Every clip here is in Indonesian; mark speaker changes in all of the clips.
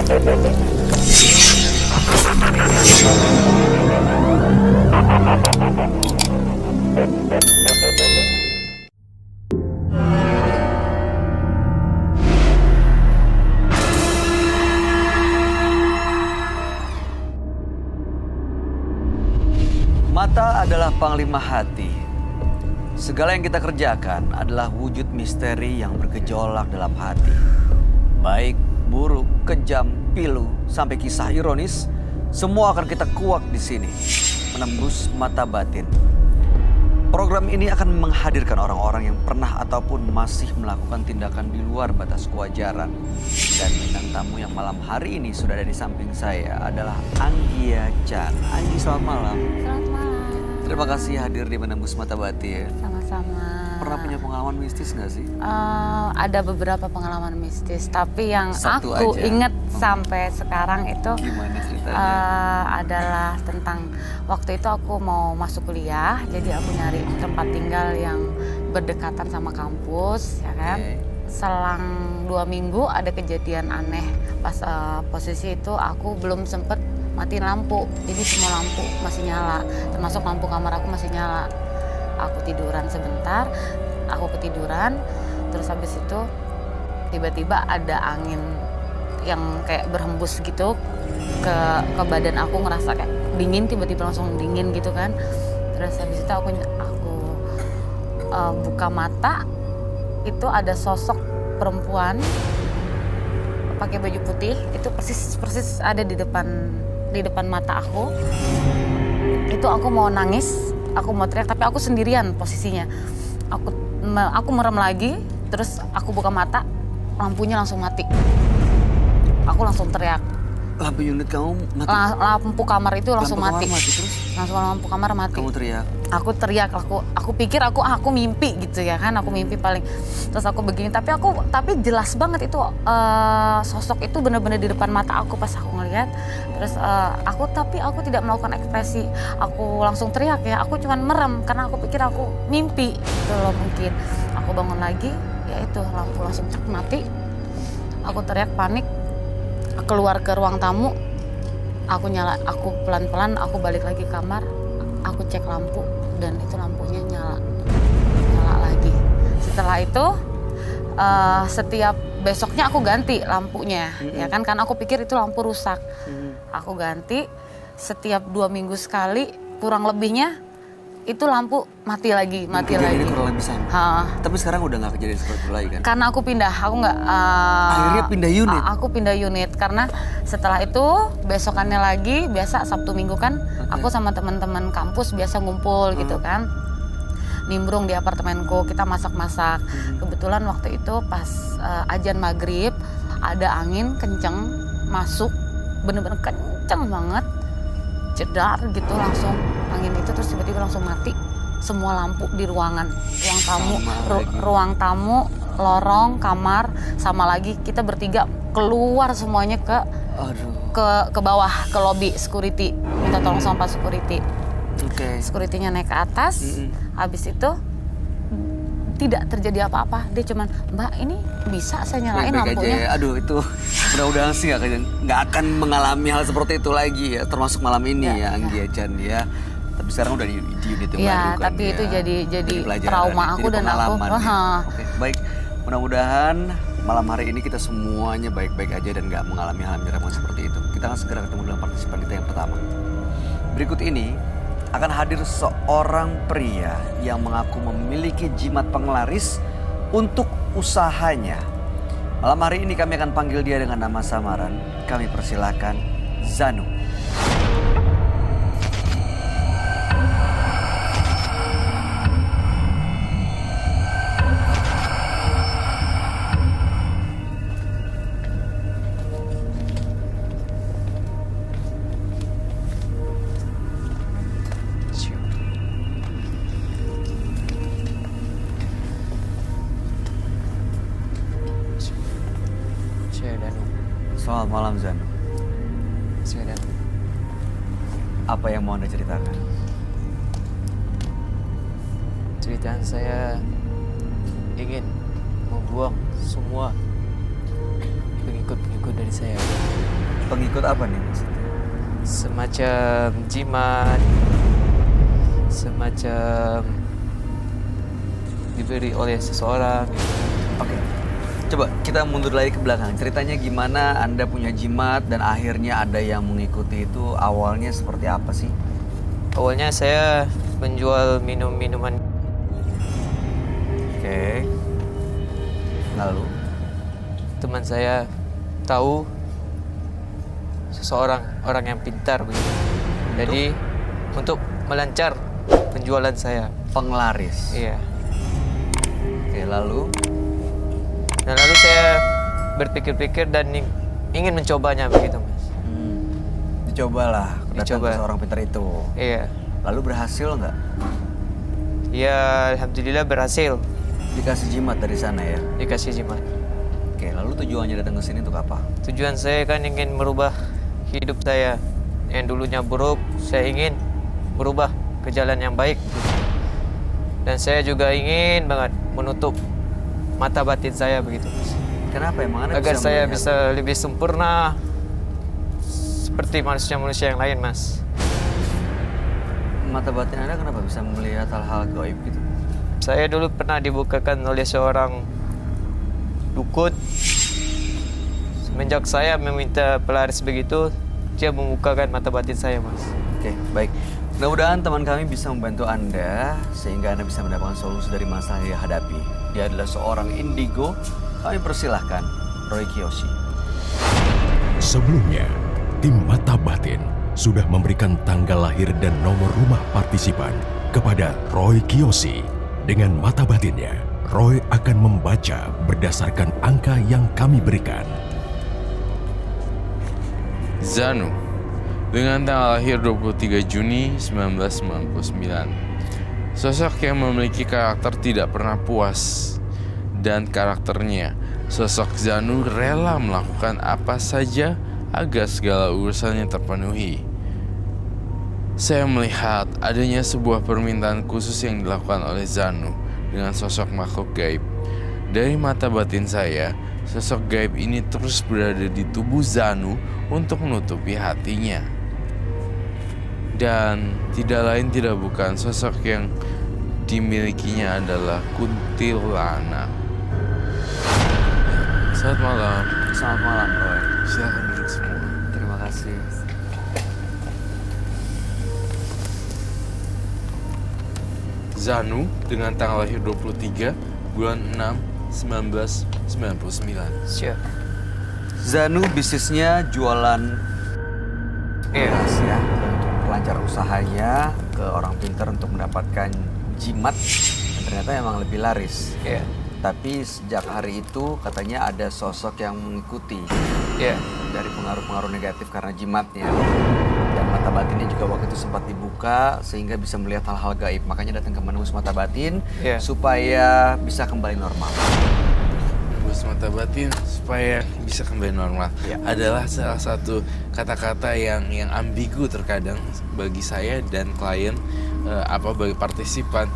Speaker 1: Mata adalah panglima hati. Segala yang kita kerjakan adalah wujud misteri yang bergejolak dalam hati. Baik, buruk, kejam, pilu, sampai kisah ironis, semua akan kita kuak di sini, menembus mata batin. Program ini akan menghadirkan orang-orang yang pernah ataupun masih melakukan tindakan di luar batas kewajaran. Dan bintang tamu yang malam hari ini sudah ada di samping saya adalah Anggia Chan. Anggi, selamat malam.
Speaker 2: Selamat malam.
Speaker 1: Terima kasih hadir di Menembus Mata Batin.
Speaker 2: Sama-sama.
Speaker 1: Pernah punya pengalaman mistis nggak sih?
Speaker 2: Ada beberapa pengalaman mistis, tapi yang
Speaker 1: Satu
Speaker 2: aku
Speaker 1: aja.
Speaker 2: inget sampai sekarang itu
Speaker 1: Gimana ceritanya?
Speaker 2: adalah tentang waktu itu aku mau masuk kuliah, jadi aku nyari tempat tinggal yang berdekatan sama kampus, ya kan?
Speaker 1: Oke.
Speaker 2: Selang 2 minggu ada kejadian aneh. Pas posisi itu aku belum sempet matiin lampu, jadi semua lampu masih nyala, termasuk lampu kamar aku masih nyala. Aku tiduran sebentar, aku ketiduran, terus habis itu tiba-tiba ada angin yang kayak berhembus gitu ke badan aku, ngerasa kayak dingin, tiba-tiba langsung dingin gitu kan. Terus habis itu aku buka mata, itu ada sosok perempuan pakai baju putih, itu persis ada di depan mata aku. Itu aku mau nangis, aku mau teriak, tapi aku sendirian posisinya. Aku merem lagi, terus aku buka mata, lampunya langsung mati. Aku langsung teriak.
Speaker 1: Lampu unit kamu mati?
Speaker 2: Lampu kamar itu langsung
Speaker 1: Lampu
Speaker 2: mati.
Speaker 1: kamar mati terus?
Speaker 2: Langsung lampu kamar mati.
Speaker 1: Kamu teriak?
Speaker 2: Aku teriak, aku pikir aku mimpi gitu ya kan, aku mimpi paling. Terus aku begini, tapi jelas banget itu sosok itu benar-benar di depan mata aku pas aku ngeliat. Terus tapi aku tidak melakukan ekspresi, aku langsung teriak ya, aku cuman merem karena aku pikir aku mimpi gitu loh mungkin. Aku bangun lagi, ya itu lampu langsung mati. Aku teriak panik, keluar ke ruang tamu, aku pelan-pelan aku balik lagi ke kamar. Aku cek lampu dan itu lampunya nyala lagi. Setelah itu setiap besoknya aku ganti lampunya, ya kan, karena aku pikir itu lampu rusak. Aku ganti setiap 2 minggu sekali, kurang lebihnya itu lampu mati lagi.
Speaker 1: Kejadiannya kurang lebih sama. Tapi sekarang udah nggak kejadian seperti itu lagi kan?
Speaker 2: Karena aku pindah, aku nggak.
Speaker 1: Akhirnya pindah unit?
Speaker 2: Aku pindah unit karena setelah itu besokannya lagi, biasa Sabtu Minggu kan, aku sama teman-teman kampus biasa ngumpul gitu kan. Nimbrung di apartemenku, kita masak-masak. Kebetulan waktu itu pas azan maghrib, ada angin kenceng masuk, bener-bener kenceng banget. Jedar gitu langsung angin itu, terus tiba-tiba langsung mati semua lampu di ruangan, ruang tamu, lorong, kamar, sama lagi kita bertiga keluar semuanya ke bawah, ke lobby security, minta tolong sama Pak Security. Security-nya naik ke atas, habis itu tidak terjadi apa-apa. Dia cuman, Mbak ini bisa saya nyalain
Speaker 1: baik-baik
Speaker 2: lampunya?
Speaker 1: aja ya. Aduh itu mudah-mudahan sih nggak akan mengalami hal seperti itu lagi ya. Termasuk malam ini ya Anggia Chan ya. Tapi sekarang udah di unit yang baru kan.
Speaker 2: Tapi
Speaker 1: ya.
Speaker 2: itu jadi
Speaker 1: pelajaran,
Speaker 2: trauma aku
Speaker 1: jadi
Speaker 2: dan aku.
Speaker 1: ya. Oke, baik. Mudah-mudahan malam hari ini kita semuanya baik-baik aja dan nggak mengalami hal menyeramkan seperti itu. Kita akan segera ketemu dengan partisipan kita yang pertama. Berikut ini akan hadir seorang pria yang mengaku memiliki jimat penglaris untuk usahanya. Malam hari ini kami akan panggil dia dengan nama samaran. Kami persilakan Zanu. Selamat malam Zanu. Apa yang mau Anda ceritakan?
Speaker 3: Ceritaan saya ingin membuang semua pengikut-pengikut dari saya.
Speaker 1: Pengikut apa nih maksudnya?
Speaker 3: Semacam jimat, semacam diberi oleh seseorang.
Speaker 1: Oke. Coba kita mundur lagi ke belakang. Ceritanya gimana Anda punya jimat dan akhirnya ada yang mengikuti itu, awalnya seperti apa sih?
Speaker 3: Awalnya saya menjual minuman.
Speaker 1: Oke. Lalu?
Speaker 3: Teman saya tahu seseorang orang yang pintar begitu. Jadi untuk melancar penjualan saya.
Speaker 1: Penglaris.
Speaker 3: Iya.
Speaker 1: Oke, lalu?
Speaker 3: Dan lalu saya berpikir-pikir dan ingin mencobanya begitu, Mas.
Speaker 1: Dicobalah datang
Speaker 3: Dicoba.
Speaker 1: ke seorang pintar itu.
Speaker 3: Iya.
Speaker 1: Lalu berhasil nggak?
Speaker 3: Ya, alhamdulillah berhasil
Speaker 1: Dikasih jimat dari sana ya?
Speaker 3: dikasih jimat.
Speaker 1: Oke, lalu tujuannya datang ke sini untuk apa?
Speaker 3: Tujuan saya kan ingin merubah hidup saya yang dulunya buruk. Saya ingin berubah ke jalan yang baik. Dan saya juga ingin banget menutup mata batin saya begitu, Mas.
Speaker 1: Kenapa emang Anda
Speaker 3: Agar
Speaker 1: bisa
Speaker 3: saya
Speaker 1: melihat?
Speaker 3: bisa lebih sempurna seperti manusia-manusia yang lain, Mas.
Speaker 1: Mata batin Anda kenapa bisa melihat hal-hal gaib gitu?
Speaker 3: Saya dulu pernah dibukakan oleh seorang dukun. Semenjak saya meminta pelaris begitu, dia membukakan mata batin saya, Mas.
Speaker 1: Oke, baik. Mudah-mudahan teman kami bisa membantu Anda sehingga Anda bisa mendapatkan solusi dari masalah yang dihadapi. Dia adalah seorang indigo. Kami persilahkan Roy Kiyoshi.
Speaker 4: Sebelumnya, tim Mata Batin sudah memberikan tanggal lahir dan nomor rumah partisipan kepada Roy Kiyoshi. Dengan mata batinnya, Roy akan membaca berdasarkan angka yang kami berikan.
Speaker 5: Zanu, dengan tanggal lahir 23 Juni 1999. Sosok yang memiliki karakter tidak pernah puas. Dan karakternya, sosok Zanu rela melakukan apa saja agar segala urusannya terpenuhi. Saya melihat adanya sebuah permintaan khusus yang dilakukan oleh Zanu dengan sosok makhluk gaib. Dari mata batin saya, sosok gaib ini terus berada di tubuh Zanu untuk menutupi hatinya. Dan tidak lain tidak bukan sosok yang dimilikinya adalah kuntilanak. Selamat malam.
Speaker 1: Selamat malam, Roy.
Speaker 5: Silakan duduk semua.
Speaker 1: Terima kasih.
Speaker 5: Zanu dengan tanggal lahir 23 bulan 6 1999.
Speaker 3: Siap.
Speaker 1: Zanu bisnisnya jualan
Speaker 3: Iya.
Speaker 1: beras ya, dan untuk melancar usahanya ke orang pintar untuk mendapatkan jimat dan ternyata emang lebih laris.
Speaker 3: Iya.
Speaker 1: Tapi sejak hari itu katanya ada sosok yang mengikuti
Speaker 3: Iya.
Speaker 1: dari pengaruh-pengaruh negatif karena jimatnya. Dan mata batinnya juga waktu itu sempat dibuka sehingga bisa melihat hal-hal gaib. Makanya datang ke menembus mata batin
Speaker 3: Iya.
Speaker 1: supaya bisa kembali normal.
Speaker 5: Menembus mata batin supaya bisa kembali normal
Speaker 1: Ya.
Speaker 5: adalah salah satu kata-kata yang ambigu terkadang bagi saya dan klien, bagi partisipan,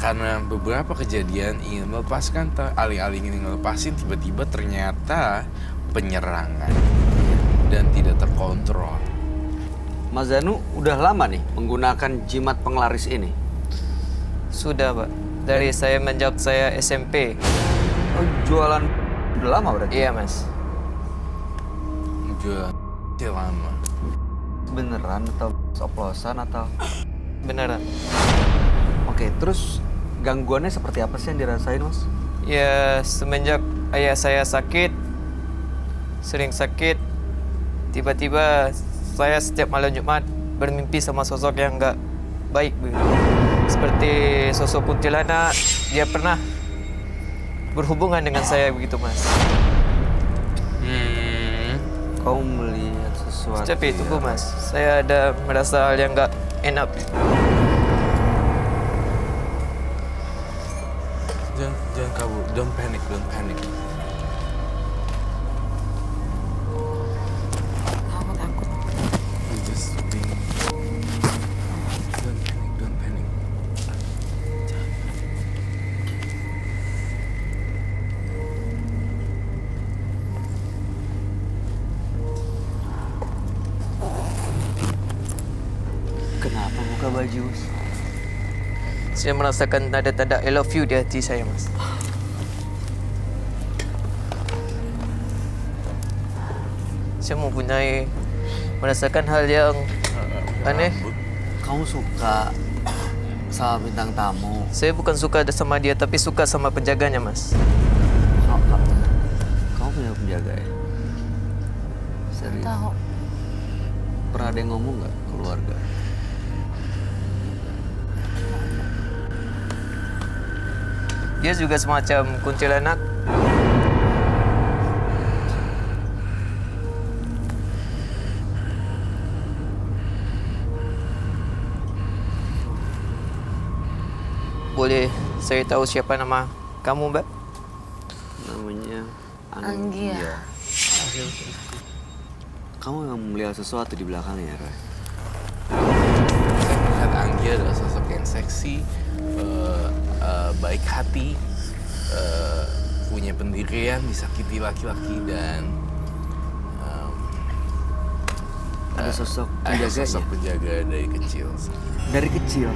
Speaker 5: karena beberapa kejadian ingin melepaskan alih-alih ingin ngelepasin, tiba-tiba ternyata penyerangan dan tidak terkontrol.
Speaker 1: Mas Zanu udah lama nih menggunakan jimat penglaris ini.
Speaker 3: Sudah, Pak. Dari saya menjak saya SMP.
Speaker 1: Oh, jualan udah lama berarti?
Speaker 3: Iya, Mas.
Speaker 5: Jual lama.
Speaker 1: Beneran atau oplosan atau?
Speaker 3: Beneran.
Speaker 1: Oke, terus gangguannya seperti apa sih yang dirasain, Mas?
Speaker 3: Ya, semenjak ayah saya sakit, sering sakit, tiba-tiba saya setiap malam Jumat bermimpi sama sosok yang nggak baik begitu. Seperti sosok kuntilanak, dia pernah berhubungan dengan saya begitu, Mas.
Speaker 1: Kau melihat sesuatu?
Speaker 3: Tapi itu,
Speaker 1: ya?
Speaker 3: Mas, saya ada merasa hal yang nggak enak.
Speaker 5: Jangan kabur, don't panic.
Speaker 2: Aku takut.
Speaker 5: You just think. Don't panic.
Speaker 1: Mas?
Speaker 3: Saya merasakan tanda-tanda I love you di hati saya, Mas. Saya merasakan hal yang aneh.
Speaker 1: Kamu suka sama bintang tamu?
Speaker 3: Saya bukan suka sama dia, tapi suka sama penjaganya, Mas.
Speaker 1: Kamu punya penjaga ya? Serius?
Speaker 2: Tahu.
Speaker 1: Pernah ada yang ngomong nggak keluarga?
Speaker 3: Dia juga semacam kuntilanak. Boleh saya tahu siapa nama kamu, Mbak?
Speaker 1: Namanya
Speaker 2: Anggia.
Speaker 1: Kamu yang melihat sesuatu di belakangnya, Roy?
Speaker 5: Saya melihat Anggia adalah sosok yang seksi, baik hati, punya pendirian, disakiti laki-laki, dan
Speaker 1: Ada sosok
Speaker 5: ada
Speaker 1: penjaganya?
Speaker 5: sosok penjaga dari kecil.
Speaker 1: Dari kecil.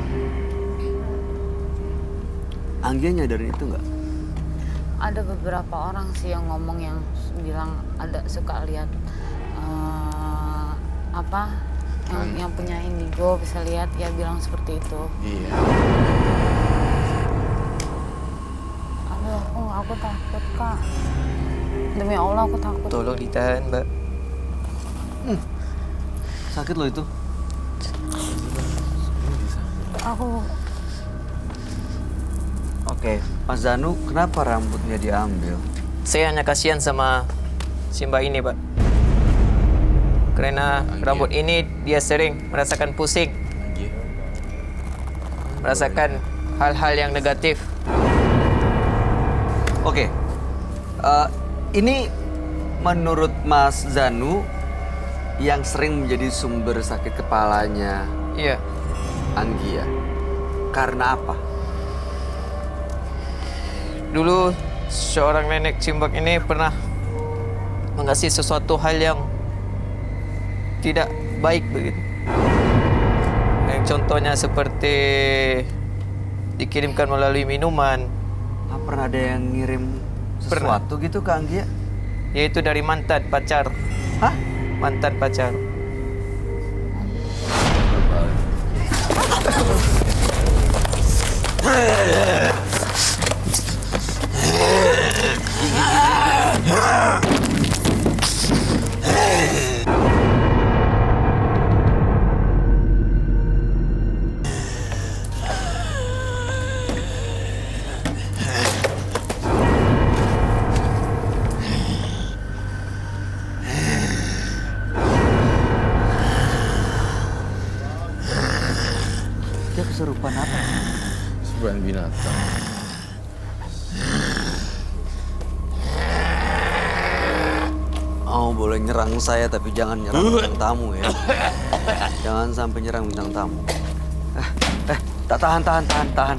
Speaker 1: Anggia nyadarin itu nggak?
Speaker 2: Ada beberapa orang sih yang ngomong yang bilang ada suka lihat yang punya indigo bisa lihat, ya bilang seperti itu.
Speaker 5: Iya.
Speaker 2: Aduh, aku takut, Kak. Demi Allah aku takut.
Speaker 3: Tolong ditahan, Mbak.
Speaker 1: Sakit loh itu.
Speaker 2: Aku
Speaker 1: Oke, Mas Zanu, kenapa rambutnya diambil?
Speaker 3: Saya hanya kasihan sama si Mbak ini, Pak. Karena rambut ini dia sering merasakan pusing,
Speaker 5: Anggia.
Speaker 3: merasakan hal-hal yang negatif.
Speaker 1: Oke, ini menurut Mas Zanu yang sering menjadi sumber sakit kepalanya
Speaker 3: Iya,
Speaker 1: Anggia. Karena apa?
Speaker 3: dulu seorang nenek cimbak ini pernah mengasih sesuatu hal yang tidak baik begitu. Yang contohnya seperti dikirimkan melalui minuman,
Speaker 1: Apa pernah ada yang ngirim
Speaker 3: Pernah.
Speaker 1: sesuatu gitu ke Anggia?
Speaker 3: yaitu dari mantan pacar.
Speaker 1: Hah?
Speaker 3: Mantan pacar.
Speaker 1: Dia kesurupan apa?
Speaker 5: Sebuah binatang.
Speaker 1: Oh, boleh nyerang saya tapi jangan nyerang bintang tamu ya. Jangan sampai nyerang bintang tamu. Tahan.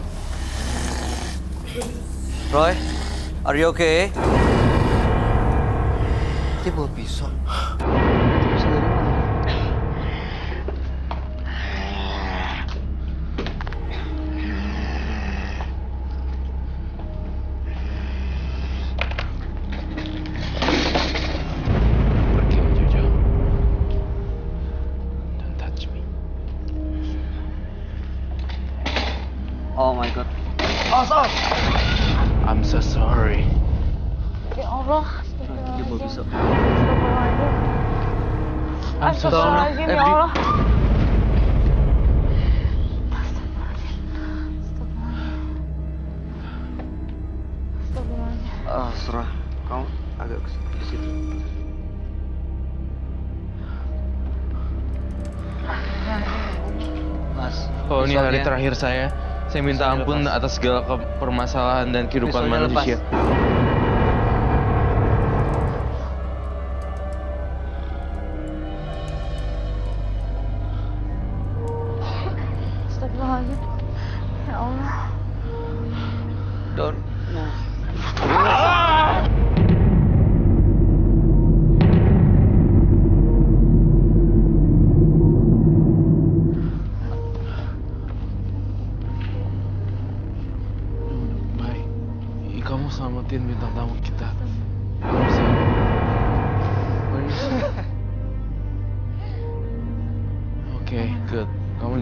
Speaker 1: Roy, are you okay? Dia bawa pisau. Pisau dari mana?
Speaker 5: Pergi jauh-jauh. Don't touch me.
Speaker 1: Oh my god.
Speaker 5: I'm so sorry.
Speaker 2: ya Allah.
Speaker 1: Dia bawa pisau.
Speaker 2: Astagfirullahaladzim, ya Allah.
Speaker 1: Serah. Kamu agak di situ. Mas.
Speaker 6: Oh, ini hari
Speaker 1: pisaunya-
Speaker 6: terakhir saya. Saya minta
Speaker 1: Pisaunya
Speaker 6: ampun
Speaker 1: lepas.
Speaker 6: atas segala permasalahan dan kehidupan
Speaker 1: Pisaunya lepas.
Speaker 6: manusia.
Speaker 2: Astagfirullahaladzim. Ya Allah.
Speaker 1: Don't move.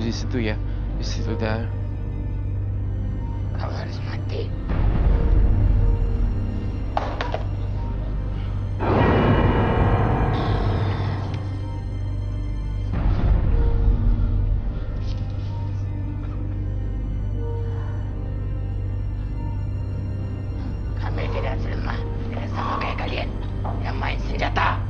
Speaker 6: di situ ya. Di situ dah.
Speaker 7: Kau harus mati. Kami tidak lemah, tidak sama kayak kalian yang main senjata.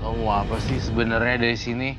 Speaker 6: Kamu mau apa sih sebenarnya dari sini?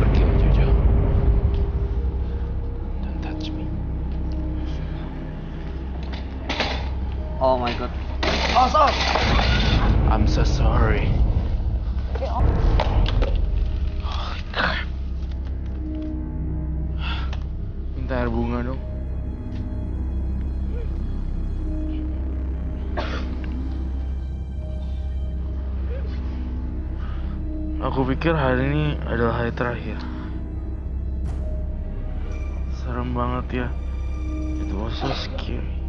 Speaker 6: Pergi aja jauh. Don't touch me.
Speaker 1: Oh my god.
Speaker 6: I'm so sorry. Minta air bunga dong. Aku pikir hari ini adalah hari terakhir. Serem banget ya. It was so scary.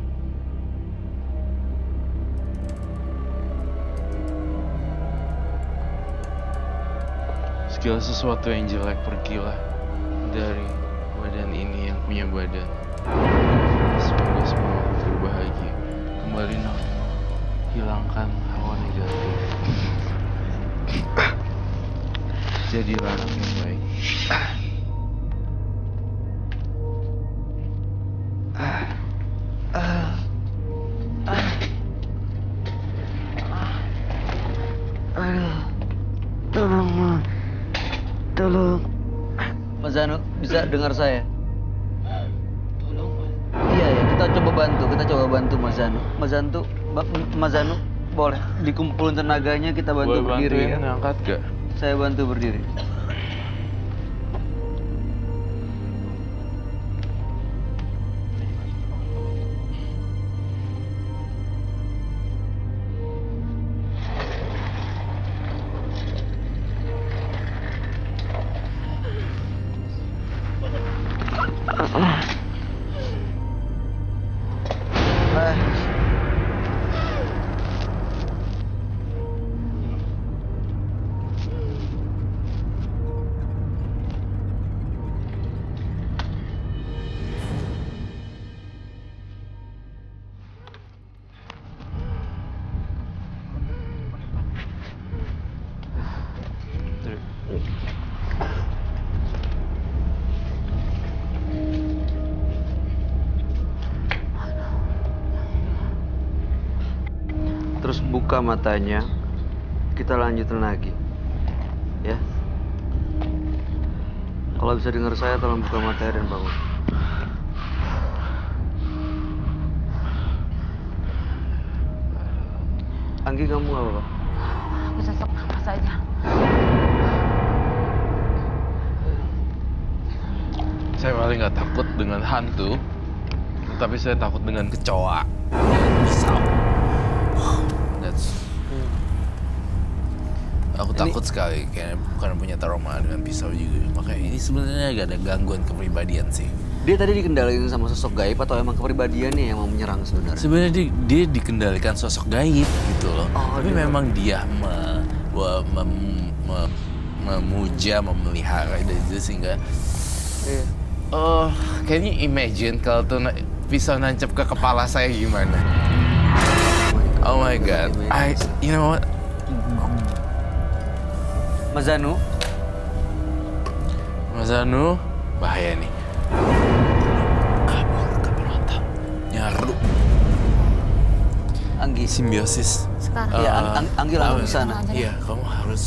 Speaker 6: Segala sesuatu yang jelek pergilah dari badan ini yang punya badan. Semoga semua berbahagia. Kembali normal. Hilangkan hawa negatif. Jadilah anak yang baik.
Speaker 1: Mas Zanu, bisa dengar saya? Iya ya, kita coba bantu Mas Zanu. Mas Zanu, boleh dikumpulin tenaganya, kita bantu
Speaker 6: Boleh
Speaker 1: berdiri
Speaker 6: bantuin
Speaker 1: ya.
Speaker 6: ngangkat gak?
Speaker 1: Saya bantu berdiri. Terus buka matanya, kita lanjutin lagi. Ya. Kalau bisa dengar saya, tolong buka matanya dan bangun. Anggi, kamu nggak apa-apa?
Speaker 2: Aku sesak nafas aja.
Speaker 6: Saya paling nggak takut dengan hantu, tapi saya takut dengan kecoa dan pisau.
Speaker 5: Aku takut sekali karena punya trauma dengan pisau juga. Makanya ini sebenarnya agak ada gangguan kepribadian sih.
Speaker 1: Dia tadi dikendalikan sama sosok gaib atau emang kepribadiannya yang mau menyerang sebenarnya?
Speaker 5: Sebenarnya dia dikendalikan sosok gaib gitu loh. Tapi memang dia memuja, memelihara dan itu sehingga can you imagine kalau tuh pisau nancep ke kepala saya gimana? Oh my god. You know what?
Speaker 1: Mas Zanu,
Speaker 5: Bahaya nih. Kabel mata. Nyaru.
Speaker 1: Anggi.
Speaker 5: simbiosis.
Speaker 2: Sekarang.
Speaker 1: Iya, Anggi langsung ke sana.
Speaker 2: Aja deh.
Speaker 5: Iya, kamu harus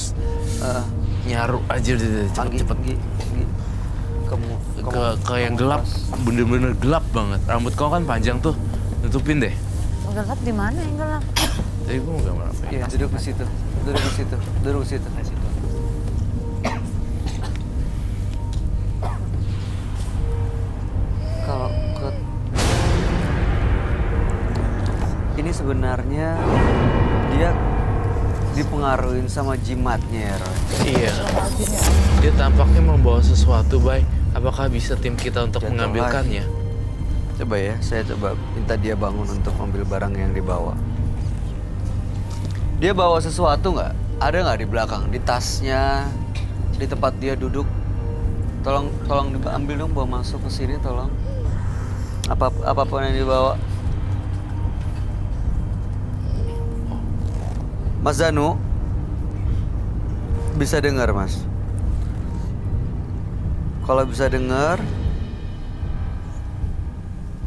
Speaker 1: Eh,
Speaker 5: nyaru aja deh
Speaker 1: Anggi,
Speaker 5: cepet-cepet
Speaker 1: Anggi. Kamu
Speaker 5: ke yang gelap, bener-bener gelap banget. Rambut kamu kan panjang tuh, tutupin deh.
Speaker 2: Gelap di mana yang gelap?
Speaker 5: Tadi gue mau gambar apa ya?
Speaker 1: Iya, duduk di situ. Duduk di situ. Duduk di situ. Kalau ke ini sebenarnya dia dipengaruhi sama jimatnya ya, Roy.
Speaker 5: Iya. Dia tampaknya membawa sesuatu, Bay. Apakah bisa tim kita untuk
Speaker 1: Jatuh
Speaker 5: mengambilkannya?
Speaker 1: Coba ya, saya coba minta dia bangun untuk ambil barang yang dibawa. Dia bawa sesuatu nggak? Ada nggak di belakang? Di tasnya, di tempat dia duduk? Tolong diambil dong, bawa masuk ke sini, tolong. Apapun yang dibawa. Mas Zanu, bisa dengar, Mas? Kalau bisa dengar,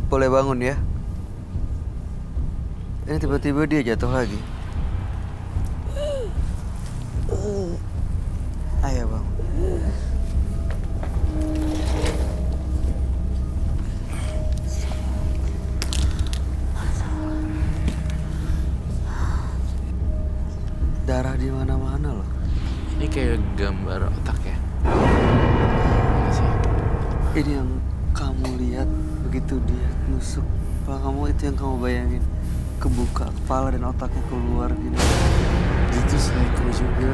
Speaker 1: boleh bangun ya. Ini tiba-tiba dia jatuh lagi. Ayo bang. Darah di mana-mana loh.
Speaker 5: Ini kayak gambar otak ya. Iya sih.
Speaker 1: Ini yang kamu lihat begitu dia nusuk kepala kamu, itu yang kamu bayangin. Kebuka kepala dan otaknya keluar gini.
Speaker 5: Itu psycho juga.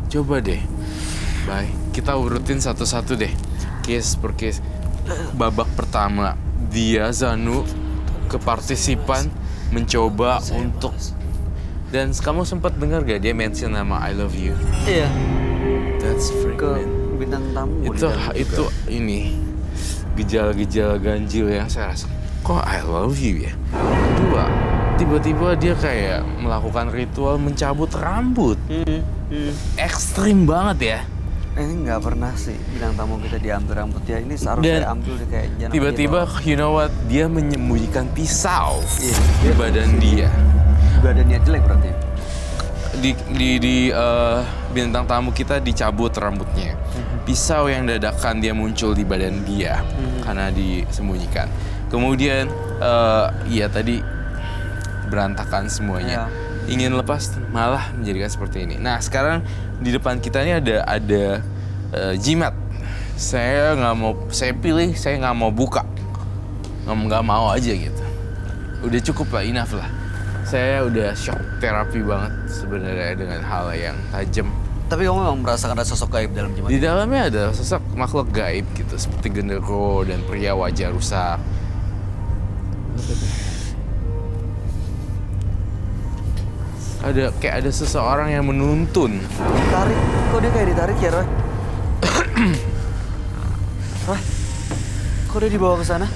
Speaker 5: Coba deh, Bay. Kita urutin satu-satu deh. Case per case. Babak pertama, dia Zanu ke partisipan mencoba untuk. Dan kamu sempat dengar gak dia mention nama I love you?
Speaker 1: Iya.
Speaker 5: That's freak,
Speaker 1: Ke
Speaker 5: man.
Speaker 1: bintang tamu. di
Speaker 5: Itu
Speaker 1: dalam
Speaker 5: itu
Speaker 1: juga.
Speaker 5: ini gejala-gejala ganjil yang saya rasa kok I love you ya. Kedua, tiba-tiba dia kayak melakukan ritual mencabut rambut. Ekstrim banget ya.
Speaker 1: Ini nggak pernah sih bintang tamu kita diambil rambut ya. Ini seharusnya
Speaker 5: Dan
Speaker 1: ambil deh kayak jangan
Speaker 5: tiba-tiba
Speaker 1: aja
Speaker 5: you know what, dia menyembunyikan pisau
Speaker 1: Iya.
Speaker 5: di badan dia.
Speaker 1: bawa. Badannya jelek berarti.
Speaker 5: Di bintang tamu kita dicabut rambutnya. Pisau yang dadakan dia muncul di badan dia karena disembunyikan. Kemudian ya tadi berantakan semuanya. Ingin lepas malah menjadikan seperti ini. Nah sekarang di depan kita ini ada jimat. Saya nggak mau buka, nggak mau aja gitu. Udah cukup lah, enough lah. Saya udah shock terapi banget sebenarnya dengan hal yang tajam.
Speaker 1: Tapi kamu memang merasakan ada sosok gaib dalam jimat.
Speaker 5: Di dalamnya ada sosok makhluk gaib gitu, seperti genderuwo dan pria wajah rusak. Ada seseorang yang menuntun.
Speaker 1: Ditarik, kok dia kayak ditarik ya, Roy? Roy, kok dia dibawa ke sana?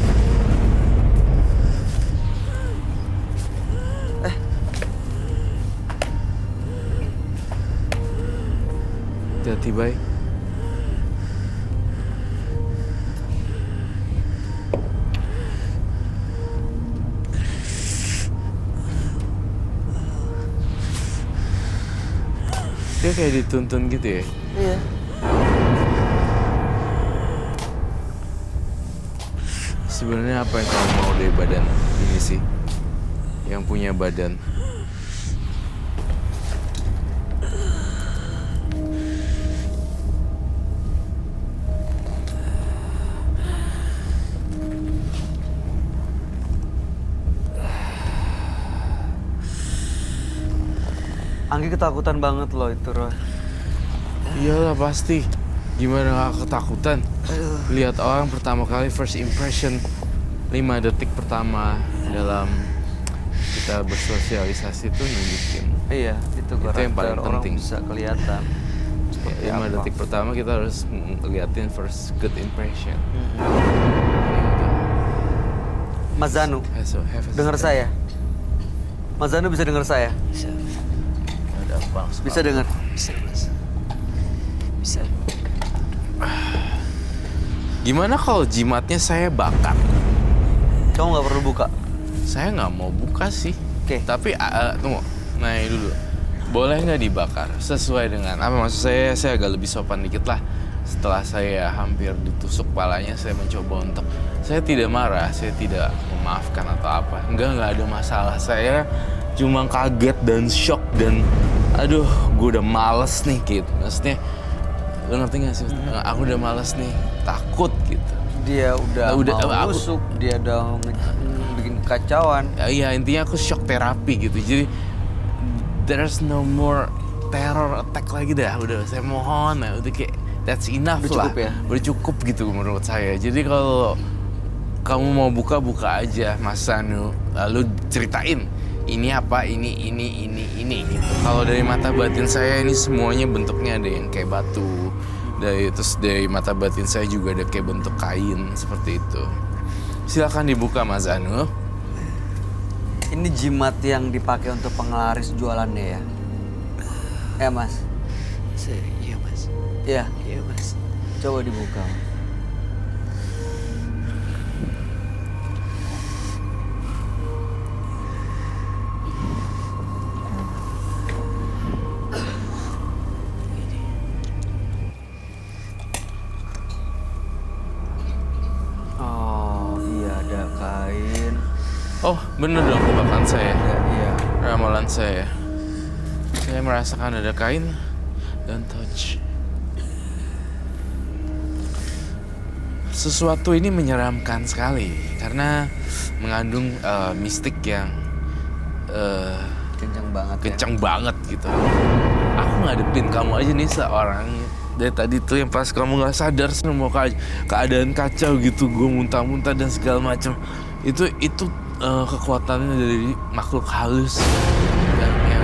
Speaker 5: Hati-hati, Bay. Dia kayak dituntun gitu ya?
Speaker 1: Iya.
Speaker 5: Sebenarnya apa yang kamu mau dari badan ini sih? Yang punya badan.
Speaker 1: Anggi ketakutan banget loh itu, Roy.
Speaker 5: Iyalah pasti. Gimana gak ketakutan? Lihat orang pertama kali, first impression. 5 detik pertama dalam kita bersosialisasi itu nunjukin.
Speaker 1: Iya, itu
Speaker 5: yang paling
Speaker 1: orang
Speaker 5: penting.
Speaker 1: bisa kelihatan. Seperti
Speaker 5: 5
Speaker 1: apa.
Speaker 5: detik pertama kita harus ngeliatin first good impression.
Speaker 1: Mas Zanu, dengar saya. Mas Zanu bisa dengar saya?
Speaker 5: Ada apa?
Speaker 1: Bisa dengar?
Speaker 3: Bisa.
Speaker 5: Gimana kalau jimatnya saya bakar?
Speaker 1: Kamu nggak perlu buka.
Speaker 5: Saya nggak mau buka sih.
Speaker 1: Oke.
Speaker 5: Tapi tunggu, nanya dulu. Boleh nggak dibakar? Sesuai dengan apa maksud saya agak lebih sopan dikit lah. Setelah saya hampir ditusuk kepalanya, saya mencoba untuk... Saya tidak marah, saya tidak memaafkan atau apa. Enggak ada masalah. Saya cuma kaget dan shock dan... Aduh, gue udah males nih gitu. Maksudnya, lu ngerti gak sih? Aku udah males nih, takut gitu.
Speaker 1: Dia udah mau nusuk, dia udah bikin kacauan.
Speaker 5: Ya, iya, intinya aku shock terapi gitu. Jadi, there's no more terror attack lagi dah. Udah, saya mohon ya. Udah kayak, that's enough
Speaker 1: Udah
Speaker 5: lah.
Speaker 1: cukup ya?
Speaker 5: Udah cukup gitu menurut saya. Jadi kalau kamu mau buka aja, Mas Zanu. Lalu ceritain, ini apa, ini gitu. Kalau dari mata batin saya ini semuanya bentuknya ada yang kayak batu. Terus dari mata batin saya juga ada kayak bentuk kain seperti itu. Silakan dibuka, Mas Zanu.
Speaker 1: Ini jimat yang dipakai untuk penglaris jualannya ya? Ya, Mas?
Speaker 3: Iya, Mas.
Speaker 1: Iya.
Speaker 3: Iya, Mas.
Speaker 1: Coba dibuka. Oh, iya ada kain.
Speaker 5: Oh, bener dong tebakan saya.
Speaker 1: Iya.
Speaker 5: Ramalan saya. Saya merasakan ada kain dan touch. Sesuatu ini menyeramkan sekali karena mengandung mistik yang
Speaker 1: Kenceng banget ya.
Speaker 5: kencang banget gitu. Aku ngadepin kamu aja nih seorang dari tadi tuh yang pas kamu nggak sadar semua keadaan kacau gitu, gue muntah-muntah dan segala macam. Itu kekuatannya dari makhluk halus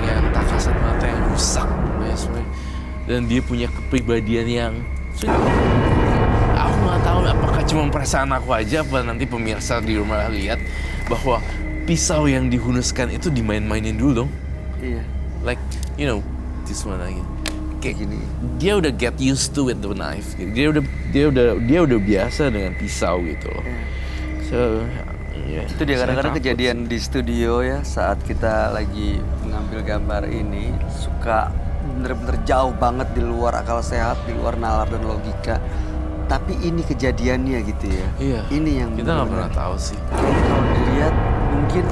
Speaker 5: yang tak kasat mata yang rusak dan dia punya kepribadian yang aku nggak tahu apakah cuma perasaan aku aja apa nanti pemirsa di rumah lihat bahwa pisau yang dihunuskan itu dimain-mainin dulu dong.
Speaker 1: Iya.
Speaker 5: Like, you know, this one lagi.
Speaker 1: Kayak gini.
Speaker 5: Dia udah get used to with the knife. Gitu. Dia udah biasa dengan pisau gitu loh. So, yeah.
Speaker 1: Itu dia kadang-kadang kejadian di studio ya saat kita lagi mengambil gambar ini suka bener-bener jauh banget di luar akal sehat, di luar nalar dan logika. Tapi ini kejadiannya gitu ya.
Speaker 5: Iya.
Speaker 1: Ini yang
Speaker 5: kita nggak
Speaker 1: bener-bener-
Speaker 5: pernah tahu sih.
Speaker 1: Kalau dilihat mungkin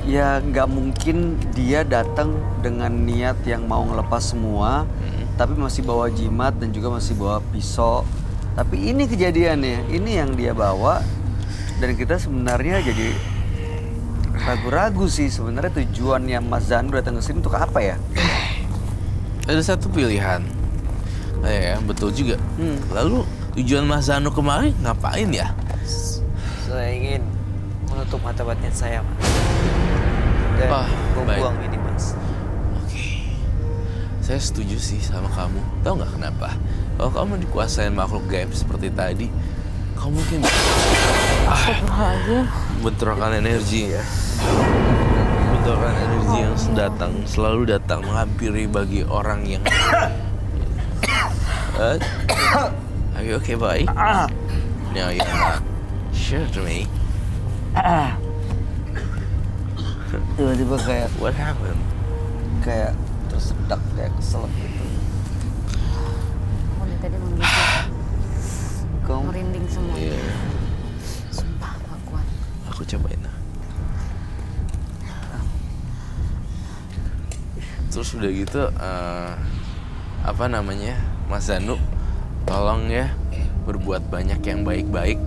Speaker 1: ya nggak mungkin dia datang dengan niat yang mau ngelepas semua, tapi masih bawa jimat dan juga masih bawa pisau. Tapi ini kejadiannya, ini yang dia bawa dan kita sebenarnya jadi ragu-ragu sih sebenarnya tujuannya Mas Zanu datang ke sini untuk apa ya?
Speaker 5: Ada satu pilihan. Ya, betul juga. Lalu tujuan Mas Zanu kemarin ngapain ya?
Speaker 3: Saya ingin menutup mata batin saya, Mas. Dan membuang ini, Mas.
Speaker 5: Oke. Saya setuju sih sama kamu. Tahu nggak kenapa? Kalau kamu dikuasain makhluk gaib seperti tadi, kamu mungkin bentrokan energi ya. Bentrokan energi yang selalu datang menghampiri bagi orang yang Are you okay, boy? No, you're not. Sure to me.
Speaker 1: Tiba-tiba kayak
Speaker 5: What happened?
Speaker 1: kayak tersedak kayak keselak gitu.
Speaker 2: Aku dari tadi menggigil,
Speaker 1: Kamu
Speaker 2: merinding semua.
Speaker 5: Iya.
Speaker 2: Sumpah gak kuat.
Speaker 5: Aku cobain. Terus udah gitu, apa namanya, Mas Zanu, tolong ya berbuat banyak yang baik-baik.